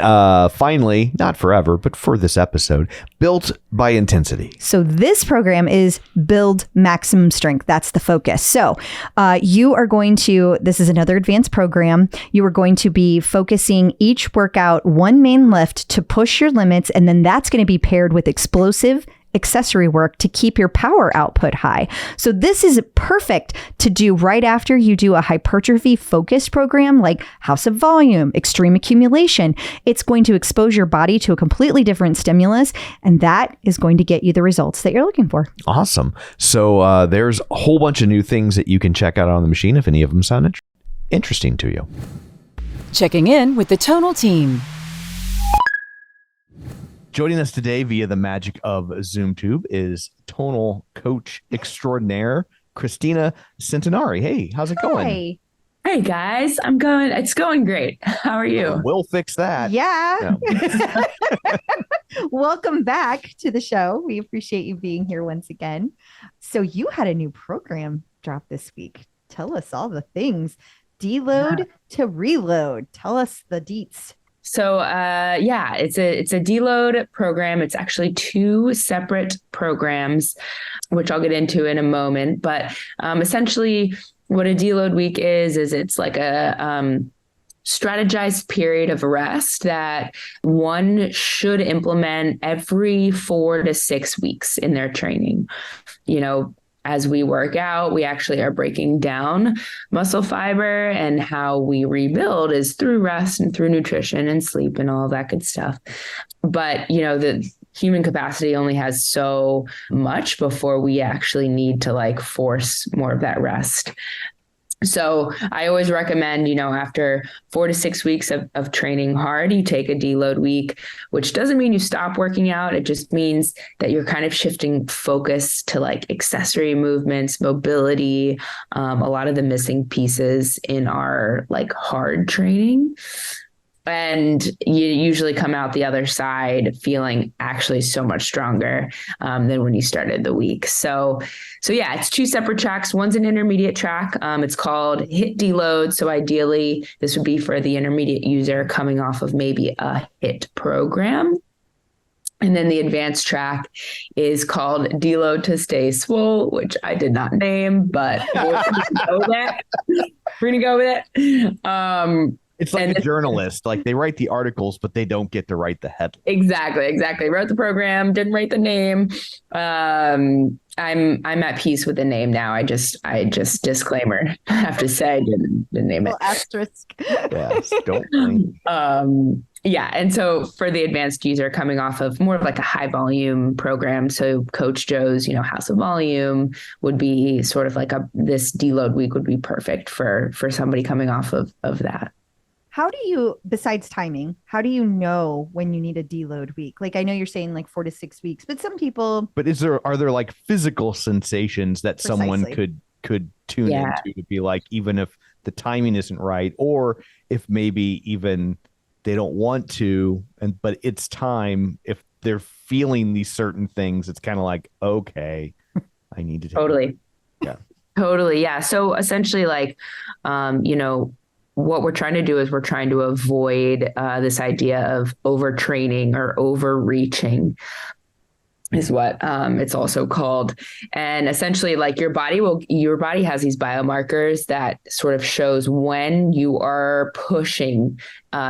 finally, not forever, but for this episode, built by intensity. So this program is build maximum strength. That's the focus. So this is another advanced program. You are going to be focusing each workout one main lift to push your limits, and then that's going to be paired with explosive accessory work to keep your power output high. So this is perfect to do right after you do a hypertrophy focused program like House of Volume, Extreme Accumulation. It's going to expose your body to a completely different stimulus, and that is going to get you the results that you're looking for. Awesome. So there's a whole bunch of new things that you can check out on the machine if any of them sound interesting to you. Checking in with the Tonal team. Joining us today via the magic of ZoomTube is Tonal coach extraordinaire, Kristina Centenari. Hey, how's it going? Hi. Hey guys, it's going great. How are you? We'll fix that. Yeah. Welcome back to the show. We appreciate you being here once again. So you had a new program drop this week. Tell us all the things. Deload to reload. Tell us the deets. So it's a deload program. It's actually two separate programs, which I'll get into in a moment. But essentially, what a deload week is it's like a strategized period of rest that one should implement every 4 to 6 weeks in their training. As we work out, we actually are breaking down muscle fiber, and how we rebuild is through rest and through nutrition and sleep and all that good stuff. But, the human capacity only has so much before we actually need to force more of that rest. So I always recommend, after 4 to 6 weeks of training hard, you take a deload week, which doesn't mean you stop working out. It just means that you're kind of shifting focus to accessory movements, mobility, a lot of the missing pieces in our hard training. And you usually come out the other side feeling actually so much stronger than when you started the week. So yeah, it's two separate tracks. One's an intermediate track. It's called HIIT Deload. So ideally, this would be for the intermediate user coming off of maybe a HIIT program. And then the advanced track is called Deload to Stay Swole, which I did not name, but we're going to go with it. It's like a journalist. They write the articles, but they don't get to write the headline. Exactly. Wrote the program, didn't write the name. I'm at peace with the name now. I just disclaimer. I have to say, I didn't name it. Asterisk. Yes, don't blame. Yeah. And so for the advanced user coming off of more of a high volume program. So Coach Joe's, House of Volume would be sort of this deload week would be perfect for somebody coming off of that. How do you, besides timing, how do you know when you need a deload week? I know you're saying 4 to 6 weeks, but some people. But are there physical sensations that someone could tune into to be even if the timing isn't right, or if maybe even they don't want to, but it's time, if they're feeling these certain things, it's kind of okay, I need to take Totally. Yeah. Totally. Yeah. So essentially what we're trying to do is we're trying to avoid this idea of overtraining or overreaching is what it's also called. And essentially your body has these biomarkers that sort of shows when you are pushing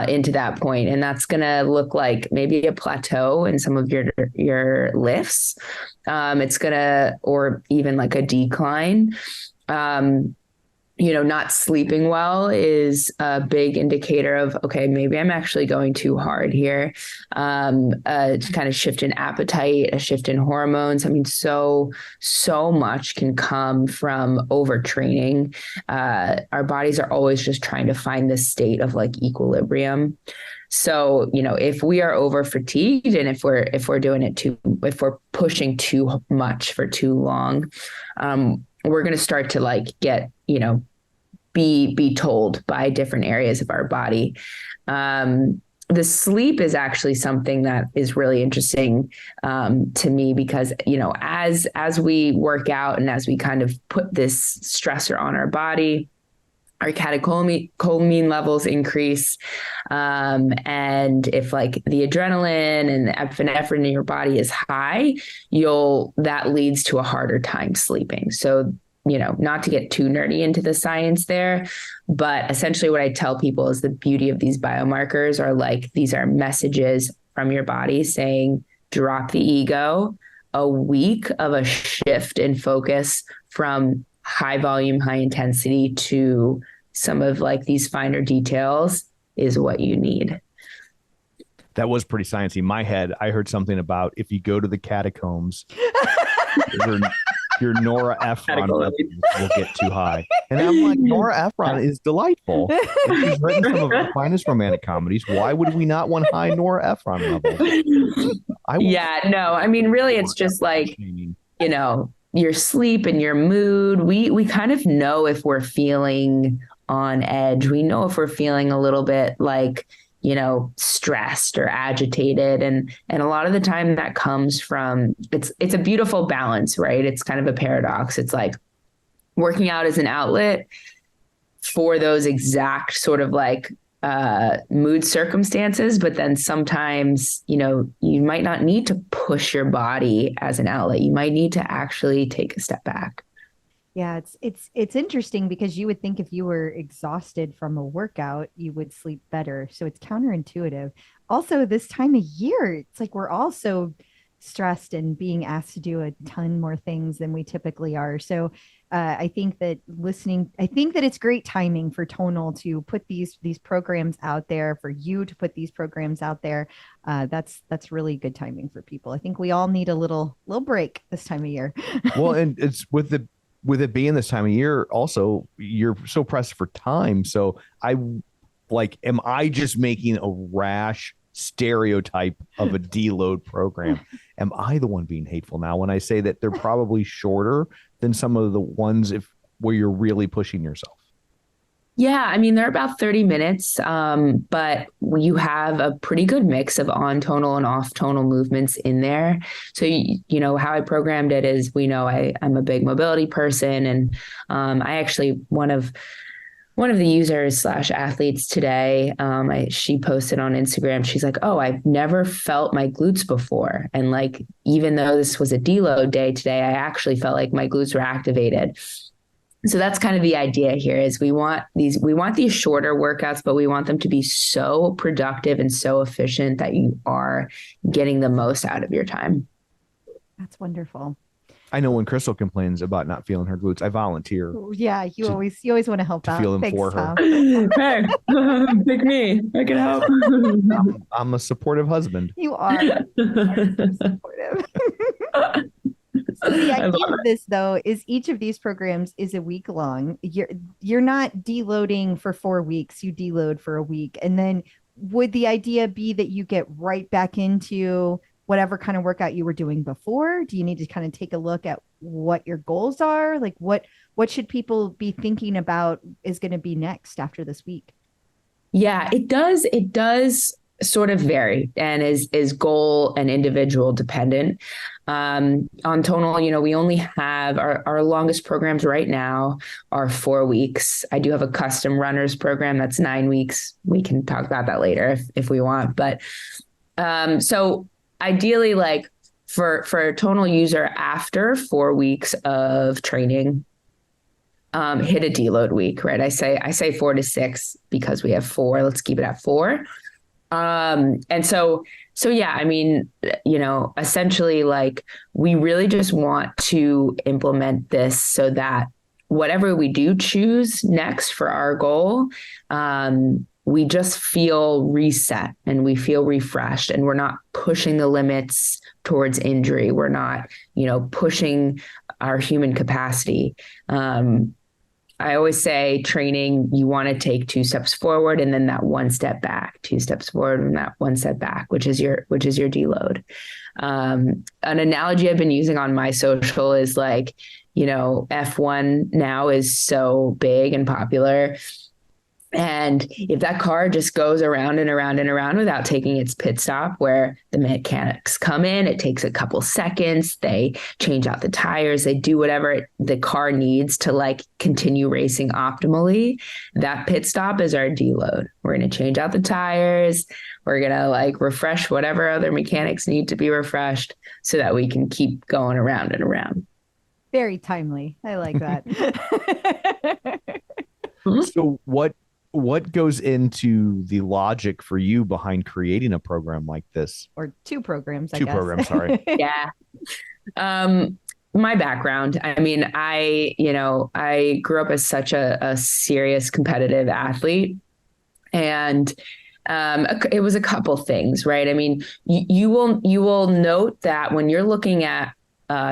into that point. And that's going to look like maybe a plateau in some of your lifts. It's going to, or even a decline. Not sleeping well is a big indicator of, okay, maybe I'm actually going too hard here. Kind of shift in appetite, a shift in hormones. I mean, so much can come from overtraining. Our bodies are always just trying to find this state of equilibrium. So, if we are over fatigued and if we're doing it if we're pushing too much for too long, we're going to start to get, be told by different areas of our body. The sleep is actually something that is really interesting to me because, as we work out and as we kind of put this stressor on our body, our catecholamine levels increase. And if the adrenaline and the epinephrine in your body is high, that leads to a harder time sleeping. So, not to get too nerdy into the science there, but essentially what I tell people is the beauty of these biomarkers are these are messages from your body saying, drop the ego. A week of a shift in focus from high volume, high intensity to some of these finer details is what you need. That was pretty sciencey. In my head, I heard something about if you go to the catacombs, your Nora Ephron levels will get too high. And I'm like, Nora Ephron is delightful. And she's written some of the finest romantic comedies. Why would we not want high Nora Ephron levels? I mean, really, it's just your sleep and your mood. We kind of know if we're feeling on edge. We know if we're feeling a little bit stressed or agitated. And a lot of the time that comes from, it's a beautiful balance, right? It's kind of a paradox. It's like working out as an outlet for those exact sort of like mood circumstances. But then sometimes, you might not need to push your body as an outlet. You might need to actually take a step back. Yeah, it's interesting because you would think if you were exhausted from a workout, you would sleep better. So it's counterintuitive. Also, this time of year, it's like we're all so stressed and being asked to do a ton more things than we typically are. So I think that it's great timing for Tonal to put these programs out there, for you to put these programs out there. That's really good timing for people. I think we all need a little break this time of year. Well, and it's with it being this time of year, also, you're so pressed for time. So am I just making a rash stereotype of a deload program? Am I the one being hateful now when I say that they're probably shorter than some of the ones where you're really pushing yourself? Yeah, I mean, they're about 30 minutes, but you have a pretty good mix of on tonal and off tonal movements in there. So, how I programmed it is, I'm a big mobility person, and I actually, one of the users / athletes today, she posted on Instagram, she's like, oh, I've never felt my glutes before. And like, even though this was a deload day today, I actually felt like my glutes were activated. So that's kind of the idea here is we want these shorter workouts, but we want them to be so productive and so efficient that you are getting the most out of your time. That's wonderful. I know when Crystal complains about not feeling her glutes, I volunteer. Yeah, you always want to help out. Feel them. Thanks, for her. Hey, pick me. I can help. I'm a supportive husband. You are supportive. So the idea of this, though, is each of these programs is a week long. You're not deloading for 4 weeks. You deload for a week. And then would the idea be that you get right back into whatever kind of workout you were doing before? Do you need to kind of take a look at what your goals are? Like what should people be thinking about is going to be next after this week? Yeah, it does. It does sort of vary and is goal and individual dependent. On Tonal, we only have our longest programs right now are 4 weeks. I do have a custom runners program that's 9 weeks. We can talk about that later if we want. But so ideally, like for a Tonal user after 4 weeks of training, hit a deload week, right? I say 4 to 6 because we have 4. Let's keep it at 4. And so yeah, I mean, essentially, like, we really just want to implement this so that whatever we do choose next for our goal, we just feel reset and we feel refreshed, and we're not pushing the limits towards injury. We're not, pushing our human capacity. I always say training, you want to take 2 steps forward and then that 1 step back, 2 steps forward and that 1 step back, which is your deload. An analogy I've been using on my social is like, F1 now is so big and popular. And if that car just goes around and around and around without taking its pit stop, where the mechanics come in, it takes a couple seconds, they change out the tires, they do whatever the car needs to like continue racing optimally. That pit stop is our deload. We're going to change out the tires. We're going to like refresh whatever other mechanics need to be refreshed so that we can keep going around and around. Very timely. I like that. So what goes into the logic for you behind creating a program like this? Or 2 programs, I guess. 2 programs, sorry. Yeah. My background, I mean, I grew up as such a serious competitive athlete, and it was a couple things, right? I mean, you will note that when you're looking at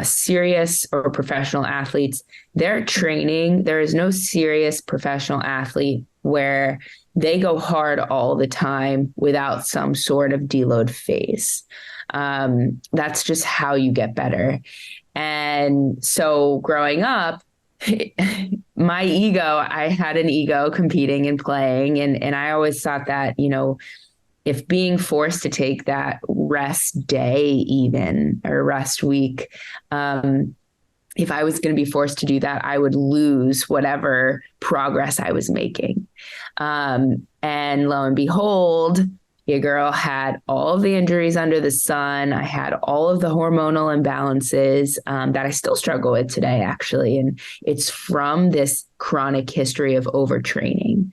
serious or professional athletes, their training, there is no serious professional athlete where they go hard all the time without some sort of deload phase. That's just how you get better. And so growing up, my ego, I had an ego competing and playing. And I always thought that, if being forced to take that rest day even or rest week, if I was going to be forced to do that, I would lose whatever progress I was making. And lo and behold, your girl had all of the injuries under the sun. I had all of the hormonal imbalances that I still struggle with today, actually. And it's from this chronic history of overtraining.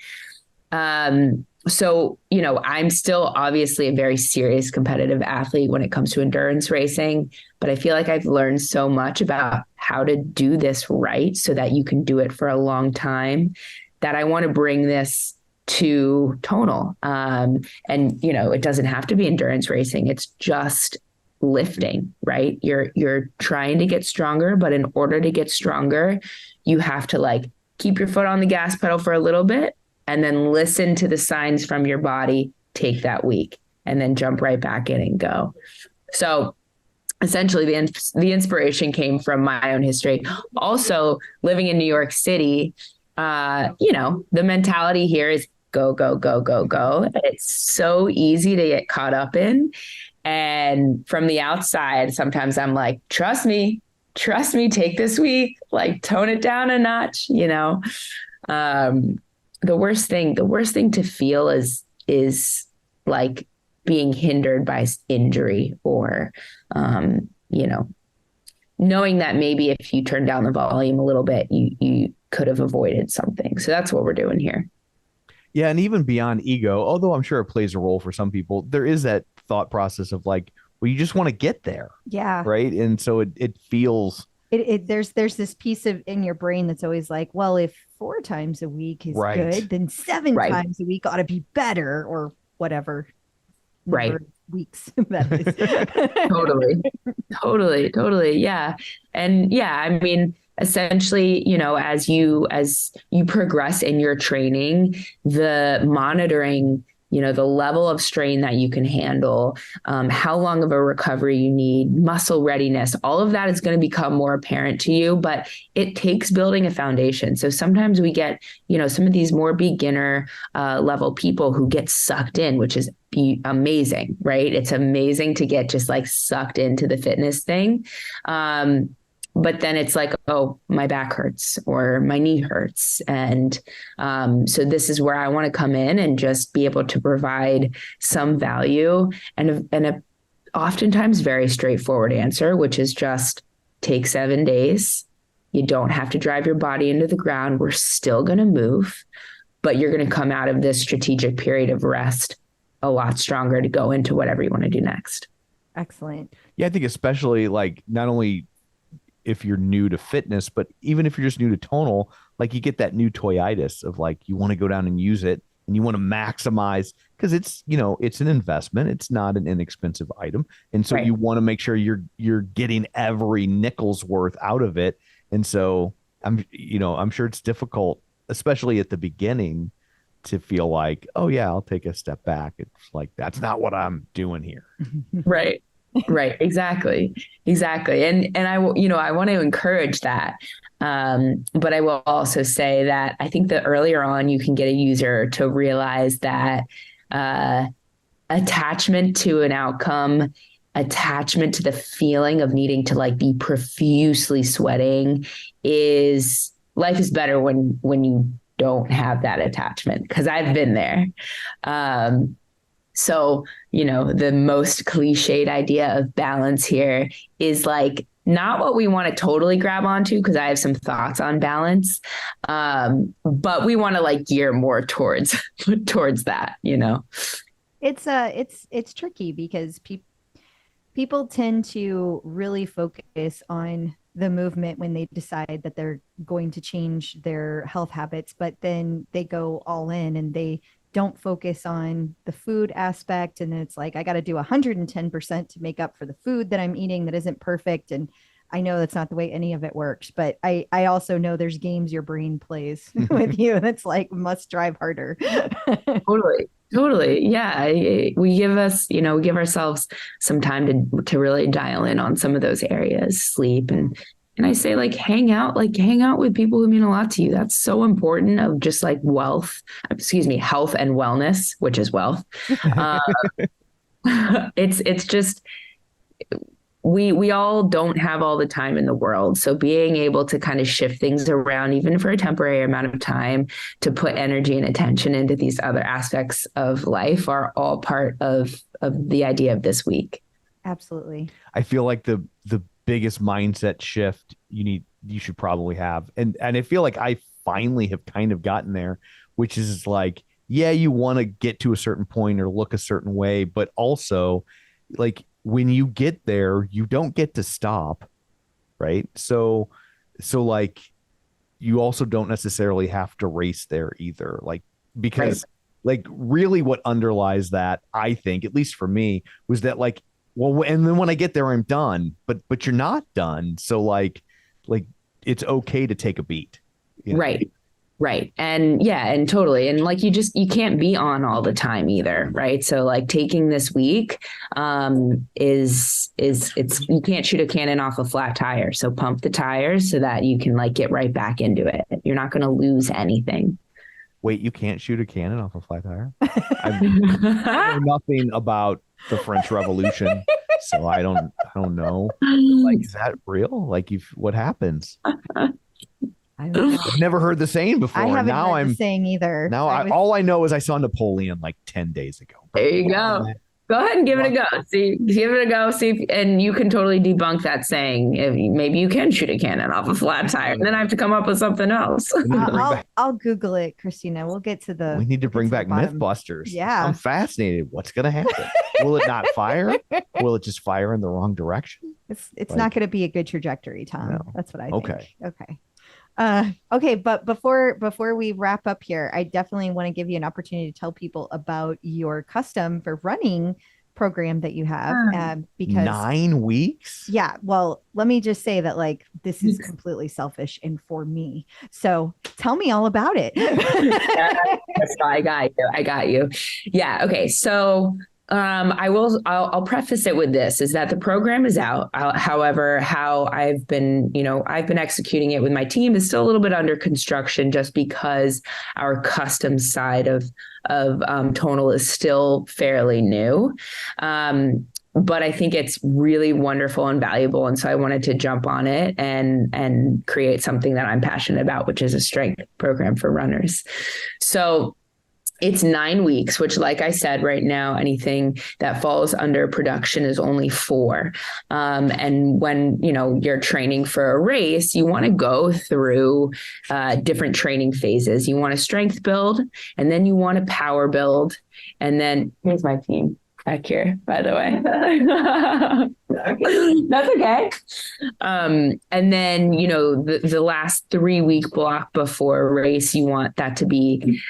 So, I'm still obviously a very serious competitive athlete when it comes to endurance racing, but I feel like I've learned so much about how to do this right so that you can do it for a long time that I want to bring this to Tonal. It doesn't have to be endurance racing. It's just lifting, right? You're trying to get stronger, but in order to get stronger, you have to keep your foot on the gas pedal for a little bit and then listen to the signs from your body, take that week, and then jump right back in and go. So essentially the inspiration came from my own history. Also living in New York City, the mentality here is go, go, go, go, go. It's so easy to get caught up in. And from the outside, sometimes I'm like, trust me, take this week, tone it down a notch, the worst thing to feel is like being hindered by injury or, knowing that maybe if you turn down the volume a little bit, you could have avoided something. So that's what we're doing here. Yeah. And even beyond ego, although I'm sure it plays a role for some people, there is that thought process of you just want to get there. Yeah. Right. And so it feels there's this piece in your brain that's always like, well, if 4 times a week is good, then 7 times a week ought to be better, or whatever. Right. Weeks. That is. Totally. Yeah. And yeah, I mean, essentially, as you progress in your training, the monitoring, the level of strain that you can handle, how long of a recovery you need, muscle readiness, all of that is going to become more apparent to you, but it takes building a foundation. So sometimes we get, some of these more beginner level people who get sucked in, which is amazing, right? It's amazing to get just sucked into the fitness thing. But then it's like, oh, my back hurts or my knee hurts. And so this is where I want to come in and just be able to provide some value and a oftentimes very straightforward answer, which is just take 7 days. You don't have to drive your body into the ground. We're still going to move, but you're going to come out of this strategic period of rest a lot stronger to go into whatever you want to do next. Excellent. Yeah, I think especially not only if you're new to fitness, but even if you're just new to Tonal, you get that new toyitis of you want to go down and use it and you want to maximize because it's, it's an investment. It's not an inexpensive item. And so you want to make sure you're getting every nickel's worth out of it. And so I'm sure it's difficult, especially at the beginning, to feel like, oh yeah, I'll take a step back. It's that's not what I'm doing here. Right. Exactly. And I want to encourage that. But I will also say that I think that earlier on you can get a user to realize that attachment to an outcome, attachment to the feeling of needing to be profusely sweating life is better when you don't have that attachment, because I've been there. So, the most cliched idea of balance here is not what we want to totally grab onto, because I have some thoughts on balance. But we want to gear more towards that, It's tricky because people tend to really focus on the movement when they decide that they're going to change their health habits, but then they go all in and they don't focus on the food aspect. And it's I got to do 110% to make up for the food that I'm eating that isn't perfect. And I know that's not the way any of it works, but I also know there's games your brain plays with you. That's must drive harder. Totally. Yeah. We give ourselves some time to really dial in on some of those areas, sleep and And I say, like, hang out with people who mean a lot to you. That's so important, of just like health and wellness, which is wealth. It's just, we all don't have all the time in the world. So being able to kind of shift things around, even for a temporary amount of time, to put energy and attention into these other aspects of life are all part of the idea of this week. Absolutely. I feel like the biggest mindset shift you should probably have. And I feel like I finally have kind of gotten there, which is like, yeah, you want to get to a certain point or look a certain way, but also like when you get there, you don't get to stop. Right. So like you also don't necessarily have to race there either. Like, because like really what underlies that, I think, at least for me, was that like, well, and then when I get there, I'm done, but you're not done. So like it's okay to take a beat. You know? Right. And yeah, and totally. And like, you can't be on all the time either. Right. So like taking this week, is you can't shoot a cannon off a flat tire. So pump the tires so that you can like get right back into it. You're not going to lose anything. Wait, you can't shoot a cannon off a flat tire? I know nothing about the French Revolution, so I don't know. Like, is that real? Like, what happens? I don't know. I've never heard the saying before. I haven't now heard the saying either. Now all I know is I saw Napoleon like 10 days ago. There you go. Go ahead and give it a go. Give it a go. And you can totally debunk that saying. Maybe you can shoot a cannon off a flat tire, and then I have to come up with something else. I'll Google it, Kristina. We'll get to the. We need to bring back Mythbusters. Yeah, I'm fascinated. What's going to happen? Will it not fire? Will it just fire in the wrong direction? It's like, not going to be a good trajectory, Tom. No. That's what I think. Okay. Okay, but before we wrap up here, I definitely want to give you an opportunity to tell people about your custom for running program that you have, because 9 weeks. Yeah, well, let me just say that like this is completely selfish and for me. So tell me all about it. I got you. Yeah. Okay. So I'll preface it with this, is that the program is out. However, how I've been executing it with my team is still a little bit under construction, just because our custom side of Tonal is still fairly new. But I think it's really wonderful and valuable. And so I wanted to jump on it and create something that I'm passionate about, which is a strength program for runners. So it's 9 weeks, which, like I said, right now, anything that falls under production is only 4. And when, you're training for a race, you want to go through different training phases. You want to strength build, and then you want to power build. And then here's my team back here, by the way. That's okay. And then, the last 3-week block before a race, you want that to be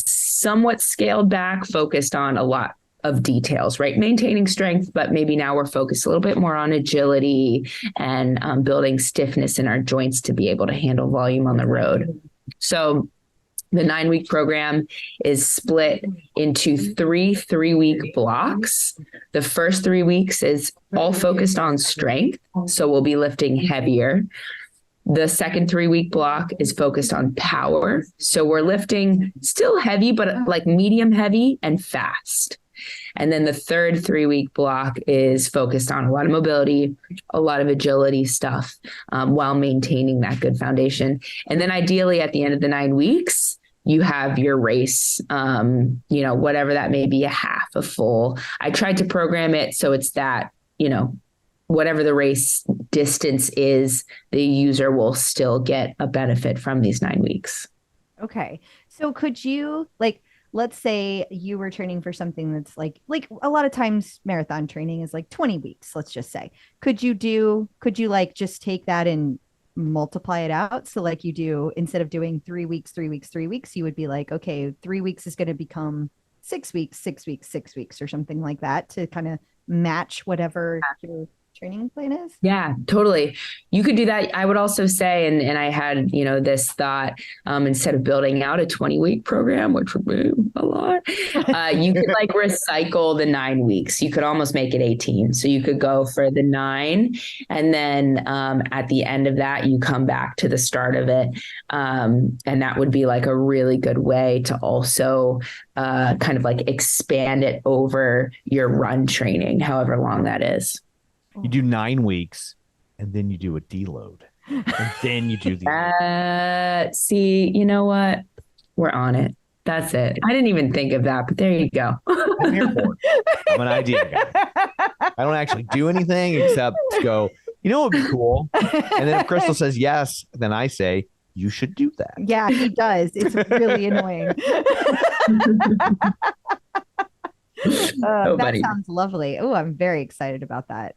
somewhat scaled back, focused on a lot of details, right? Maintaining strength, but maybe now we're focused a little bit more on agility and building stiffness in our joints to be able to handle volume on the road. So the 9-week program is split into 3-week blocks. The first 3 weeks is all focused on strength. So we'll be lifting heavier. The second 3-week block is focused on power. So we're lifting still heavy, but like medium heavy and fast. And then the third 3-week block is focused on a lot of mobility, a lot of agility stuff, while maintaining that good foundation. And then ideally at the end of the 9 weeks, you have your race, whatever that may be, a half, a full. I tried to program it so it's that, whatever the race distance is, the user will still get a benefit from these 9 weeks. Okay. So could you, let's say you were training for something that's like a lot of times marathon training is like 20 weeks, let's just say. Could you just take that and multiply it out? So like you do, instead of doing 3 weeks, you would be like, okay, 3 weeks is going to become 6 weeks, 6 weeks, 6 weeks, or something like that, to kind of match whatever you're training plan is? Yeah, totally. You could do that. I would also say, and I had, this thought, instead of building out a 20-week program, which would be a lot, you could like recycle the 9 weeks. You could almost make it 18. So you could go for the 9, and then at the end of that, you come back to the start of it. And that would be like a really good way to also kind of like expand it over your run training, however long that is. You do 9 weeks, and then you do a deload, and then you do the. See, you know what? We're on it. That's it. I didn't even think of that, but there you go. I'm here for it. I'm an idea guy. I don't actually do anything except go, it would be cool. And then if Crystal says yes, then I say, you should do that. Yeah, he does. It's really annoying. That Buddy. sounds lovely. Oh, I'm very excited about that.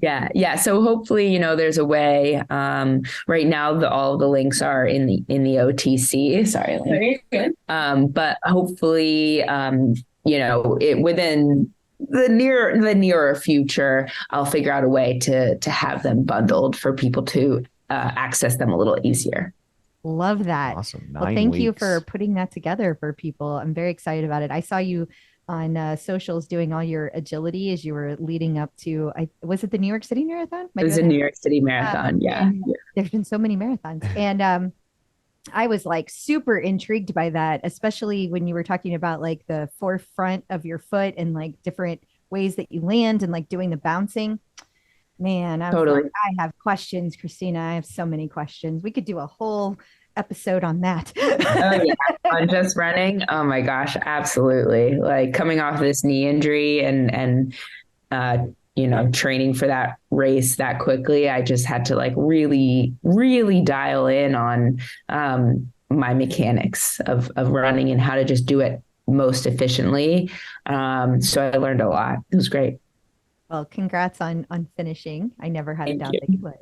Yeah. So hopefully, there's a way. Right now, all the links are in the OTC. Sorry, very good. But hopefully, it within the nearer future, I'll figure out a way to have them bundled for people to access them a little easier. Love that. Awesome. Well, thank you for putting that together for people. I'm very excited about it. I saw you on socials doing all your agility as you were leading up to, was it the New York City Marathon? It was a New York City Marathon. Yeah. There's been so many marathons. And I was like super intrigued by that, especially when you were talking about like the forefront of your foot and like different ways that you land and like doing the bouncing. Man, I was Totally. like, I have questions, Kristina. I have so many questions. We could do a whole episode on that. Oh yeah, on just running. Oh my gosh, absolutely. Like coming off this knee injury and training for that race that quickly, I just had to like really, really dial in on my mechanics of running and how to just do it most efficiently. So I learned a lot. It was great. Well, congrats on finishing. I never had Thank a doubt you. that you would.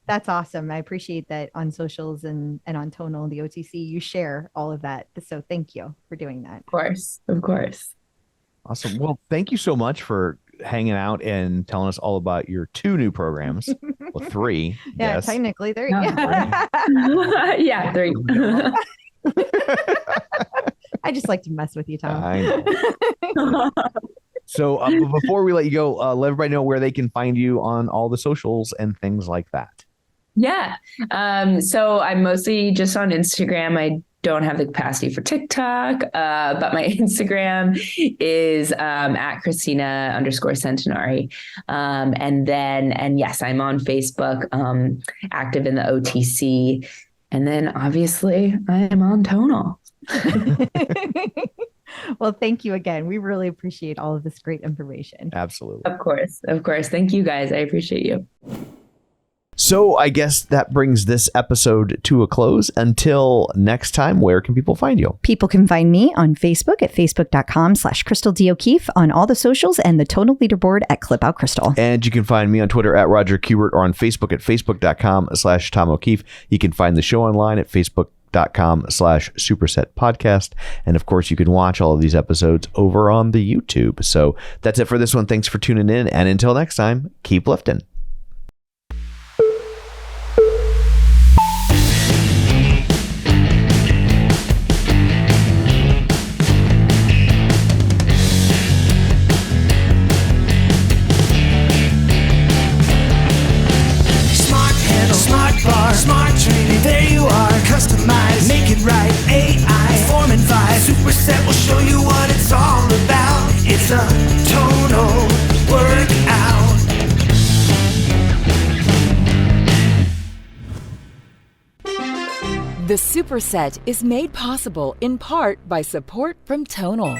That's awesome. I appreciate that on socials and on Tonal, the OTC, you share all of that. So thank you for doing that. Of course. Awesome. Well, thank you so much for hanging out and telling us all about your 2 new programs. Well, 3. Yeah, yes. technically there. Yeah. Yeah, 3. I just like to mess with you, Tom. I know. So before we let you go, let everybody know where they can find you on all the socials and things like that. Yeah. So I'm mostly just on Instagram. I don't have the capacity for TikTok, but my Instagram is at Kristina_Centenari. And yes, I'm on Facebook, active in the OTC. And then obviously I am on Tonal. Well, thank you again. We really appreciate all of this great information. Absolutely. Of course. Thank you guys. I appreciate you. So I guess that brings this episode to a close. Until next time, where can people find you? People can find me on Facebook at facebook.com/Crystal D. O'Keefe, on all the socials, and the Tonal leaderboard at Clip Out Crystal. And you can find me on Twitter at Roger Kubert, or on Facebook at facebook.com/Tom O'Keefe. You can find the show online at facebook.com/Superset Podcast. And of course, you can watch all of these episodes over on the YouTube. So that's it for this one. Thanks for tuning in. And until next time, keep lifting. Smart training, there you are. Customize, make it right. AI, form and vibe. Superset will show you what it's all about. It's a Tonal workout. The Superset is made possible in part by support from Tonal.